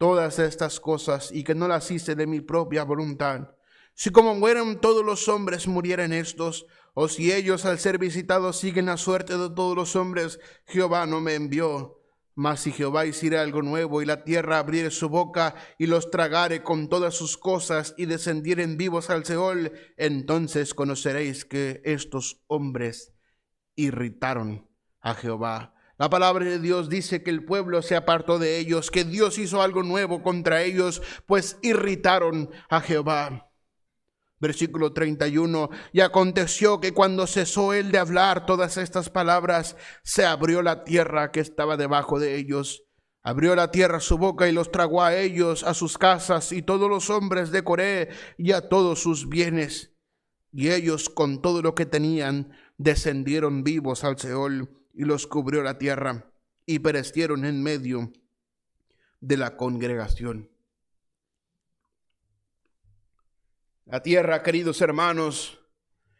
todas estas cosas y que no las hice de mi propia voluntad. Si como mueren todos los hombres murieran estos, o si ellos al ser visitados siguen la suerte de todos los hombres, Jehová no me envió. Mas si Jehová hiciera algo nuevo y la tierra abriere su boca y los tragare con todas sus cosas y descendieren vivos al Seol, entonces conoceréis que estos hombres irritaron a Jehová. La palabra de Dios dice que el pueblo se apartó de ellos, que Dios hizo algo nuevo contra ellos, pues irritaron a Jehová. Versículo 31, y aconteció que cuando cesó él de hablar todas estas palabras, se abrió la tierra que estaba debajo de ellos. Abrió la tierra su boca y los tragó a ellos, a sus casas y todos los hombres de Coré y a todos sus bienes. Y ellos con todo lo que tenían descendieron vivos al Seol y los cubrió la tierra y perecieron en medio de la congregación. La tierra, queridos hermanos,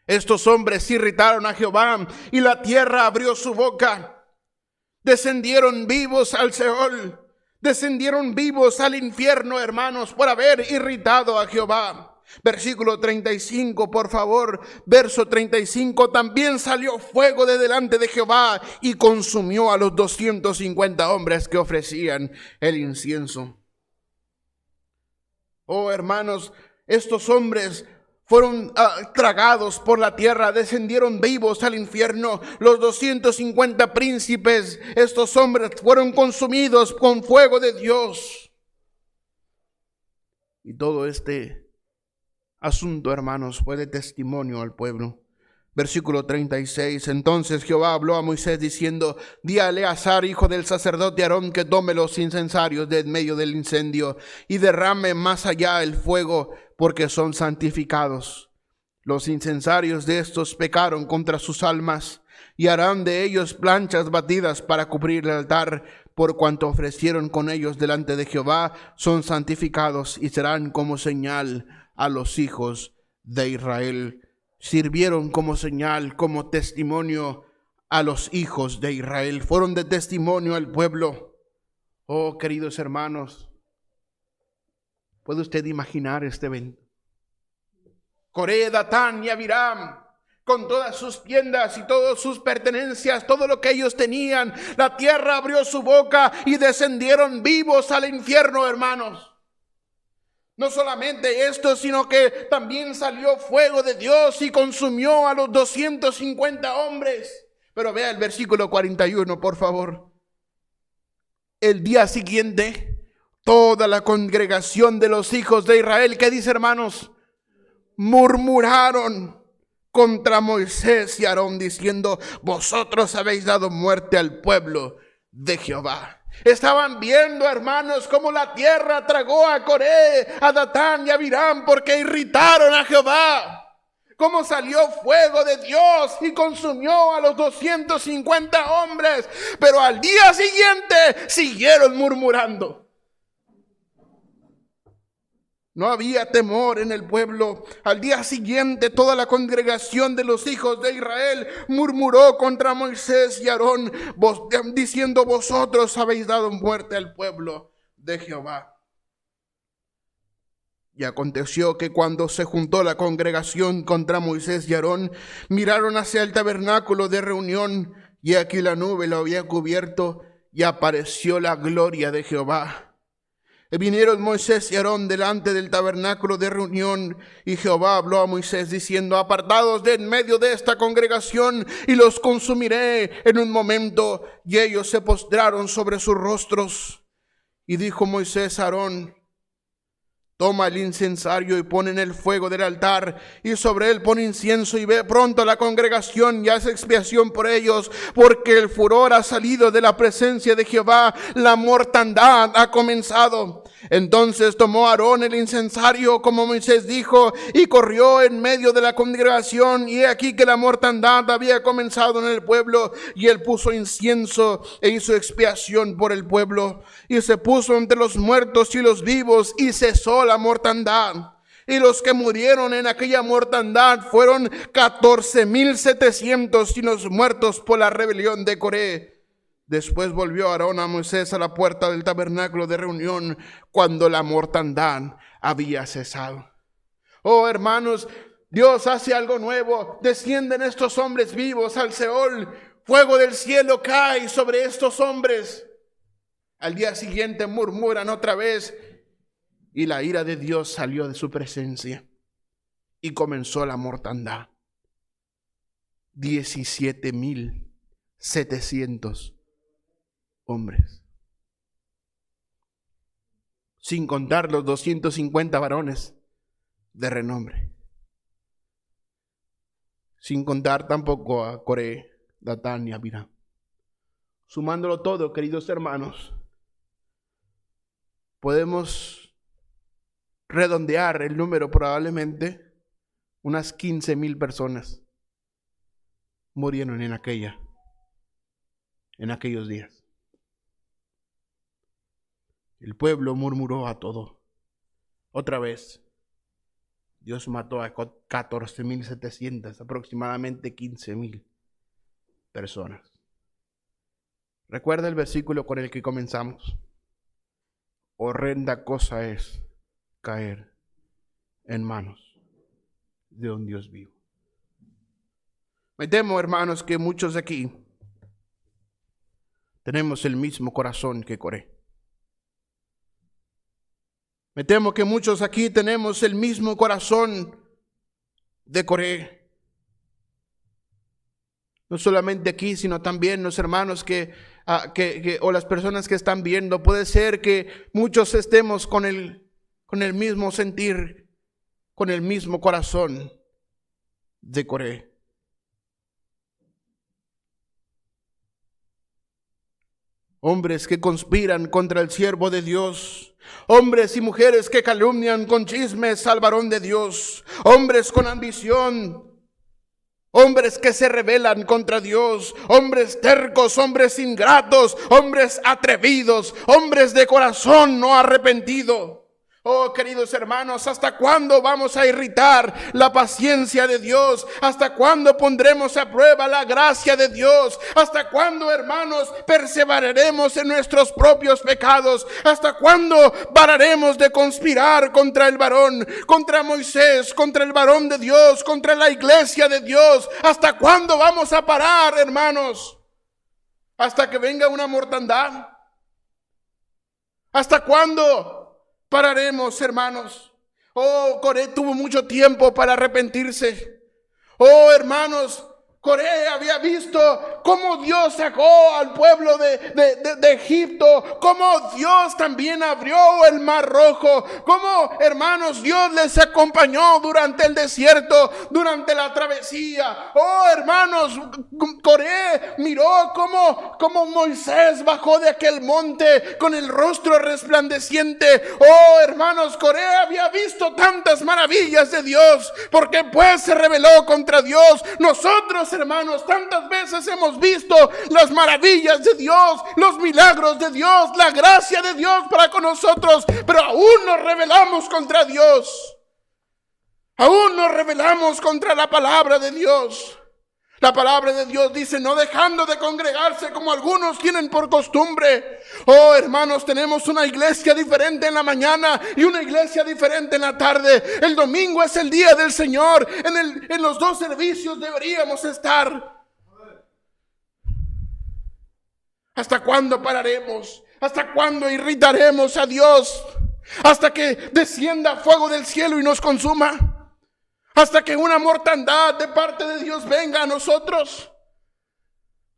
estos hombres irritaron a Jehová y la tierra abrió su boca. Descendieron vivos al Seol, descendieron vivos al infierno, hermanos, por haber irritado a Jehová. Versículo 35, por favor, verso 35, también salió fuego de delante de Jehová y consumió a los 250 hombres que ofrecían el incienso. Oh, hermanos, estos hombres fueron tragados por la tierra, descendieron vivos al infierno. Los 250 príncipes, estos hombres fueron consumidos con fuego de Dios. Y todo este asunto, hermanos, fue de testimonio al pueblo. Versículo 36, entonces Jehová habló a Moisés diciendo, di a Eleazar, hijo del sacerdote Aarón, que tome los incensarios de en medio del incendio y derrame más allá el fuego, porque son santificados. Los incensarios de estos pecaron contra sus almas, y harán de ellos planchas batidas para cubrir el altar, por cuanto ofrecieron con ellos delante de Jehová, son santificados y serán como señal a los hijos de Israel. Sirvieron como señal, como testimonio a los hijos de Israel. Fueron de testimonio al pueblo. Oh, queridos hermanos, ¿puede usted imaginar este evento? Coré, Datán y Abiram, con todas sus tiendas y todas sus pertenencias, todo lo que ellos tenían, la tierra abrió su boca y descendieron vivos al infierno, hermanos. No solamente esto, sino que también salió fuego de Dios y consumió a los 250 hombres. Pero vea el versículo 41, por favor. El día siguiente, toda la congregación de los hijos de Israel, ¿qué dice, hermanos? Murmuraron contra Moisés y Aarón, diciendo, vosotros habéis dado muerte al pueblo de Jehová. Estaban viendo, hermanos, cómo la tierra tragó a Coré, a Datán y a Abiram porque irritaron a Jehová. Cómo salió fuego de Dios y consumió a los 250 hombres. Pero al día siguiente siguieron murmurando. No había temor en el pueblo. Al día siguiente toda la congregación de los hijos de Israel murmuró contra Moisés y Aarón, diciendo, vosotros habéis dado muerte al pueblo de Jehová. Y aconteció que cuando se juntó la congregación contra Moisés y Aarón, miraron hacia el tabernáculo de reunión, y aquí la nube lo había cubierto, y apareció la gloria de Jehová. Y vinieron Moisés y Aarón delante del tabernáculo de reunión, y Jehová habló a Moisés diciendo, apartados de en medio de esta congregación, y los consumiré en un momento. Y ellos se postraron sobre sus rostros. Y dijo Moisés a Aarón, toma el incensario y pon en el fuego del altar, y sobre él pon incienso, y ve pronto a la congregación y haz expiación por ellos, porque el furor ha salido de la presencia de Jehová, la mortandad ha comenzado. Entonces tomó Aarón el incensario como Moisés dijo, y corrió en medio de la congregación, y he aquí que la mortandad había comenzado en el pueblo, y él puso incienso e hizo expiación por el pueblo, y se puso entre los muertos y los vivos, y cesó la mortandad. Y los que murieron en aquella mortandad fueron 14,700, y los muertos por la rebelión de Coré, Después volvió Aarón a Moisés a la puerta del tabernáculo de reunión cuando la mortandad había cesado. Oh, hermanos, Dios hace algo nuevo. Descienden estos hombres vivos al Seol. Fuego del cielo cae sobre estos hombres. Al día siguiente murmuran otra vez y la ira de Dios salió de su presencia y comenzó la mortandad. 17,700 hombres, sin contar los 250 varones de renombre, sin contar tampoco a Coré, Datán y Abiram. Sumándolo todo, queridos hermanos, podemos redondear el número, probablemente unas 15,000 personas murieron en aquellos días. El pueblo murmuró a todo. Otra vez, Dios mató a 14,700, aproximadamente 15,000 personas. Recuerda el versículo con el que comenzamos. Horrenda cosa es caer en manos de un Dios vivo. Me temo, hermanos, que muchos de aquí tenemos el mismo corazón que Coré. Me temo que muchos aquí tenemos el mismo corazón de Coré. No solamente aquí, sino también los hermanos o las personas que están viendo. Puede ser que muchos estemos con el mismo sentir, con el mismo corazón de Coré. Hombres que conspiran contra el siervo de Dios. Hombres y mujeres que calumnian con chismes al varón de Dios. Hombres con ambición. Hombres que se rebelan contra Dios. Hombres tercos, hombres ingratos, hombres atrevidos, hombres de corazón no arrepentido. Oh, queridos hermanos, ¿hasta cuándo vamos a irritar la paciencia de Dios? ¿Hasta cuándo pondremos a prueba la gracia de Dios? ¿Hasta cuándo, hermanos, perseveraremos en nuestros propios pecados? ¿Hasta cuándo pararemos de conspirar contra el varón, contra Moisés, contra el varón de Dios, contra la iglesia de Dios? ¿Hasta cuándo vamos a parar, hermanos? ¿Hasta que venga una mortandad? ¿Hasta cuándo pararemos, hermanos? Oh, Coré tuvo mucho tiempo para arrepentirse. Oh, hermanos, Coré había visto cómo Dios sacó al pueblo de Egipto, cómo Dios también abrió el Mar Rojo, cómo, hermanos, Dios les acompañó durante el desierto, durante la travesía. Oh, hermanos, Coré miró cómo Moisés bajó de aquel monte con el rostro resplandeciente. Oh, hermanos, Coré había visto tantas maravillas de Dios, porque pues se rebeló contra Dios. Nosotros, hermanos, tantas veces hemos visto las maravillas de Dios, los milagros de Dios, la gracia de Dios para con nosotros, pero aún nos rebelamos contra Dios. Aún nos rebelamos contra la palabra de Dios. La palabra de Dios dice, no dejando de congregarse como algunos tienen por costumbre. Oh, hermanos, tenemos una iglesia diferente en la mañana y una iglesia diferente en la tarde. El domingo es el día del Señor. En los dos servicios deberíamos estar. ¿Hasta cuándo pararemos? ¿Hasta cuándo irritaremos a Dios? ¿Hasta que descienda fuego del cielo y nos consuma? Hasta que una mortandad de parte de Dios venga a nosotros.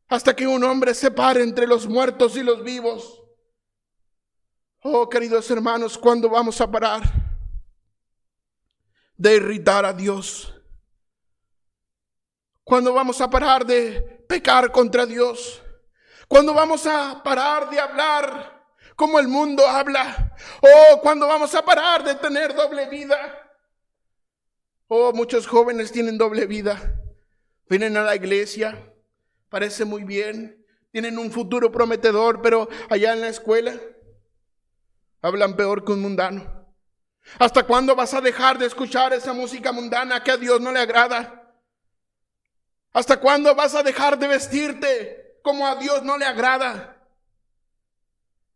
Hasta que un hombre se pare entre los muertos y los vivos. Oh, queridos hermanos, ¿cuándo vamos a parar de irritar a Dios? ¿Cuándo vamos a parar de pecar contra Dios? ¿Cuándo vamos a parar de hablar como el mundo habla? Oh, ¿cuándo vamos a parar de tener doble vida? Oh, muchos jóvenes tienen doble vida. Vienen a la iglesia, parece muy bien, tienen un futuro prometedor, pero allá en la escuela hablan peor que un mundano. ¿Hasta cuándo vas a dejar de escuchar esa música mundana que a Dios no le agrada? ¿Hasta cuándo vas a dejar de vestirte como a Dios no le agrada?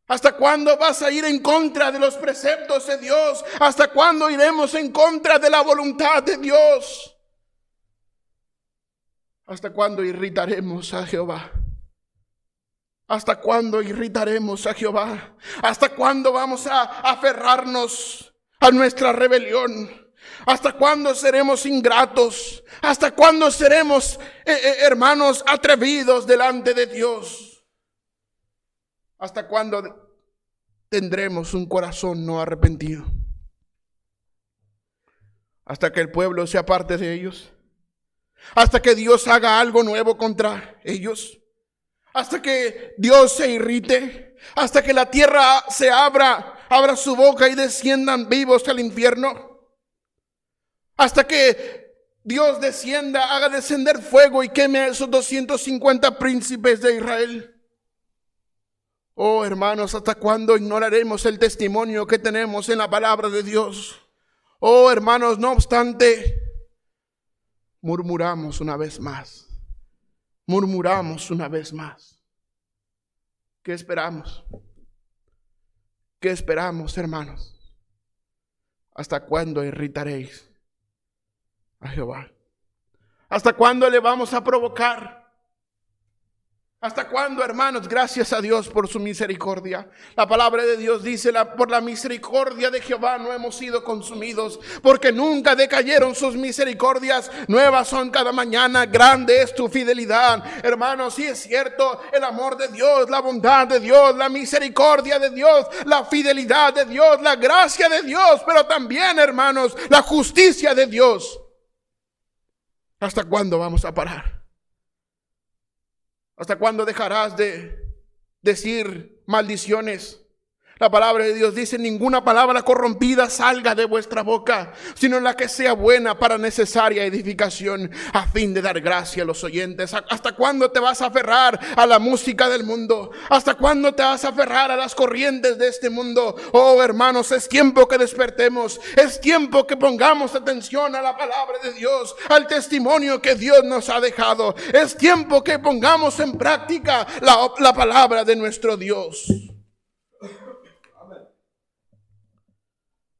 ¿Hasta cuándo vas a ir en contra de los preceptos de Dios? ¿Hasta cuándo iremos en contra de la voluntad de Dios? ¿Hasta cuándo irritaremos a Jehová? ¿Hasta cuándo irritaremos a Jehová? ¿Hasta cuándo vamos a aferrarnos a nuestra rebelión? ¿Hasta cuándo seremos ingratos? ¿Hasta cuándo seremos, hermanos, atrevidos delante de Dios? ¿Hasta cuándo tendremos un corazón no arrepentido? ¿Hasta que el pueblo se aparte de ellos? ¿Hasta que Dios haga algo nuevo contra ellos? ¿Hasta que Dios se irrite? ¿Hasta que la tierra se abra su boca y desciendan vivos al infierno? ¿Hasta que Dios descienda, haga descender fuego y queme a esos 250 príncipes de Israel? Oh, hermanos, ¿hasta cuándo ignoraremos el testimonio que tenemos en la palabra de Dios? Oh, hermanos, no obstante, murmuramos una vez más. Murmuramos una vez más. ¿Qué esperamos? ¿Qué esperamos, hermanos? ¿Hasta cuándo irritaréis a Jehová? ¿Hasta cuándo le vamos a provocar? ¿Hasta cuándo, hermanos? Gracias a Dios por su misericordia. La palabra de Dios dice, por la misericordia de Jehová no hemos sido consumidos, porque nunca decayeron sus misericordias. Nuevas son cada mañana, grande es tu fidelidad. Hermanos, sí es cierto, el amor de Dios, la bondad de Dios, la misericordia de Dios, la fidelidad de Dios, la gracia de Dios, pero también, hermanos, la justicia de Dios. ¿Hasta cuándo vamos a parar? ¿Hasta cuándo dejarás de decir maldiciones? La palabra de Dios dice, ninguna palabra corrompida salga de vuestra boca, sino la que sea buena para necesaria edificación, a fin de dar gracia a los oyentes. ¿Hasta cuándo te vas a aferrar a la música del mundo? ¿Hasta cuándo te vas a aferrar a las corrientes de este mundo? Oh, hermanos, es tiempo que despertemos. Es tiempo que pongamos atención a la palabra de Dios, al testimonio que Dios nos ha dejado. Es tiempo que pongamos en práctica la palabra de nuestro Dios.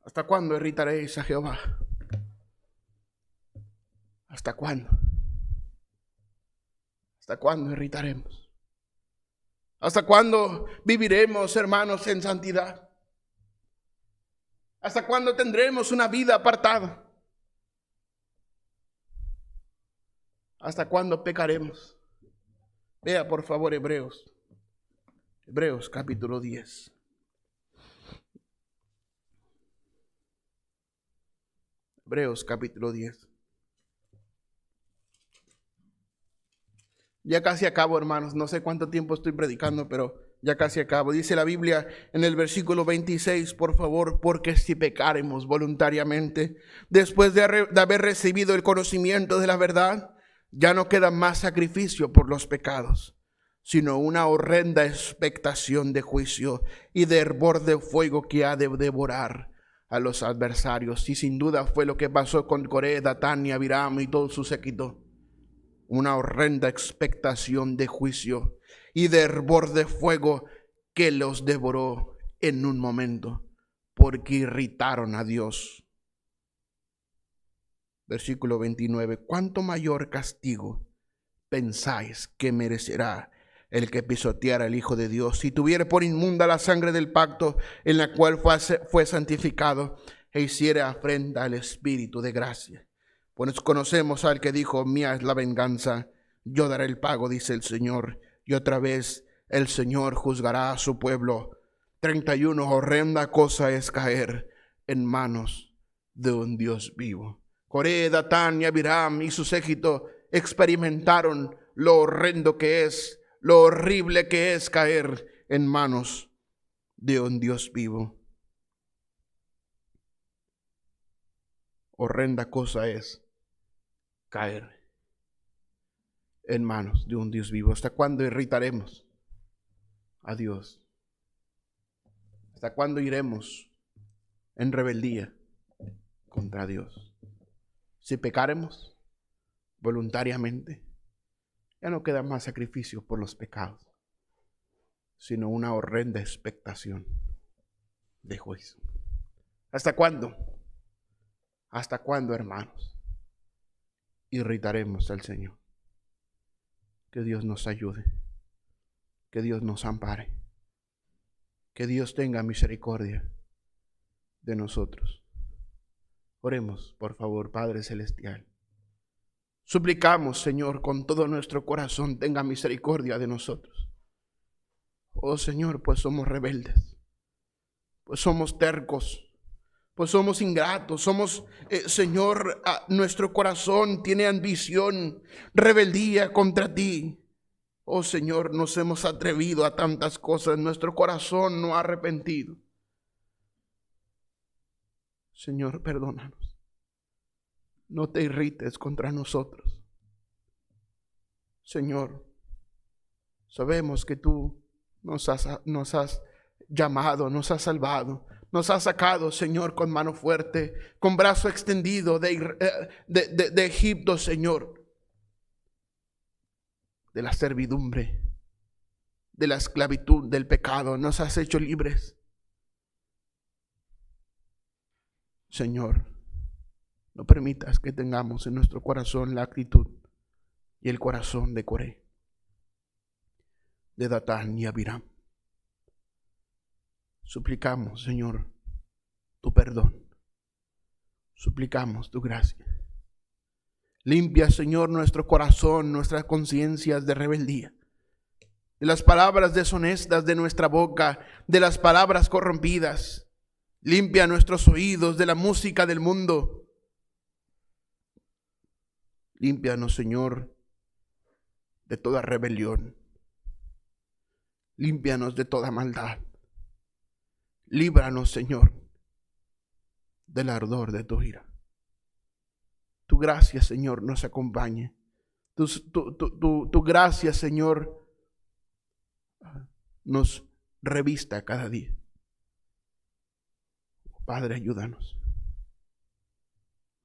¿Hasta cuándo irritaréis a Jehová? ¿Hasta cuándo? ¿Hasta cuándo irritaremos? ¿Hasta cuándo viviremos, hermanos, en santidad? ¿Hasta cuándo tendremos una vida apartada? ¿Hasta cuándo pecaremos? Vea por favor Hebreos capítulo 10. Hebreos capítulo 10. Ya casi acabo, hermanos. No sé cuánto tiempo estoy predicando, pero ya casi acabo. Dice la Biblia en el versículo 26, por favor, porque si pecaremos voluntariamente, después de haber recibido el conocimiento de la verdad, ya no queda más sacrificio por los pecados, sino una horrenda expectación de juicio y de hervor de fuego que ha de devorar a los adversarios. Y sin duda fue lo que pasó con Coré, Datán y Abiram y todo su séquito. Una horrenda expectación de juicio y de hervor de fuego que los devoró en un momento, porque irritaron a Dios. Versículo 29. ¿Cuánto mayor castigo pensáis que merecerá el que pisoteara al Hijo de Dios, si tuviere por inmunda la sangre del pacto en la cual fue santificado, e hiciere afrenta al Espíritu de gracia? Pues conocemos al que dijo, mía es la venganza, yo daré el pago, dice el Señor. Y otra vez el Señor juzgará a su pueblo. 31. Horrenda cosa es caer en manos de un Dios vivo. Coré, Datán y Abiram y su séquito experimentaron lo horrendo que es, lo horrible que es caer en manos de un Dios vivo. Horrenda cosa es caer en manos de un Dios vivo. ¿Hasta cuándo irritaremos a Dios? ¿Hasta cuándo iremos en rebeldía contra Dios? Si pecaremos voluntariamente, Ya no queda más sacrificio por los pecados, sino una horrenda expectación de juicio. ¿Hasta cuándo? ¿Hasta cuándo, hermanos? Irritaremos al Señor. Que Dios nos ayude. Que Dios nos ampare. Que Dios tenga misericordia de nosotros. Oremos, por favor, Padre Celestial. Suplicamos, Señor, con todo nuestro corazón, tenga misericordia de nosotros. Oh Señor, pues somos rebeldes, pues somos tercos, pues somos ingratos, somos, Señor, nuestro corazón tiene ambición, rebeldía contra ti. Oh Señor, nos hemos atrevido a tantas cosas, nuestro corazón no ha arrepentido. Señor, perdónanos. No te irrites contra nosotros. Señor, sabemos que tú nos has llamado, nos has salvado, nos has sacado, Señor, con mano fuerte, con brazo extendido de Egipto, Señor, de la servidumbre, de la esclavitud, del pecado. Nos has hecho libres. Señor, no permitas que tengamos en nuestro corazón la actitud y el corazón de Coré, de Datán y Abiram. Suplicamos, Señor, tu perdón. Suplicamos tu gracia. Limpia, Señor, nuestro corazón, nuestras conciencias de rebeldía, de las palabras deshonestas de nuestra boca, de las palabras corrompidas. Limpia nuestros oídos de la música del mundo. Límpianos, Señor, de toda rebelión. Límpianos de toda maldad. Líbranos, Señor, del ardor de tu ira. Tu gracia, Señor, nos acompañe. Tu gracia, Señor, nos revista cada día. Padre, ayúdanos.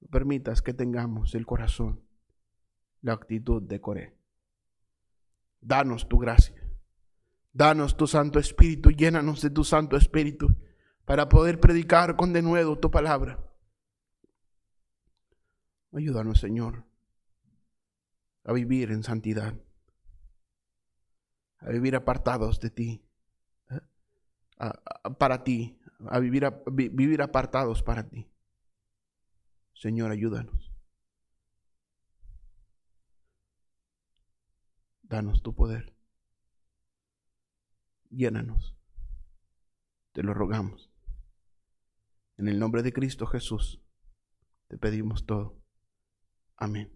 No permitas que tengamos el corazón, la actitud de Coré. Danos tu gracia. Danos tu Santo Espíritu. Llénanos de tu Santo Espíritu para poder predicar con denuedo tu palabra. Ayúdanos, Señor, a vivir en santidad, a vivir apartados de ti, para ti, a vivir apartados para ti. Señor, ayúdanos. Danos tu poder. Llénanos. Te lo rogamos. En el nombre de Cristo Jesús, te pedimos todo. Amén.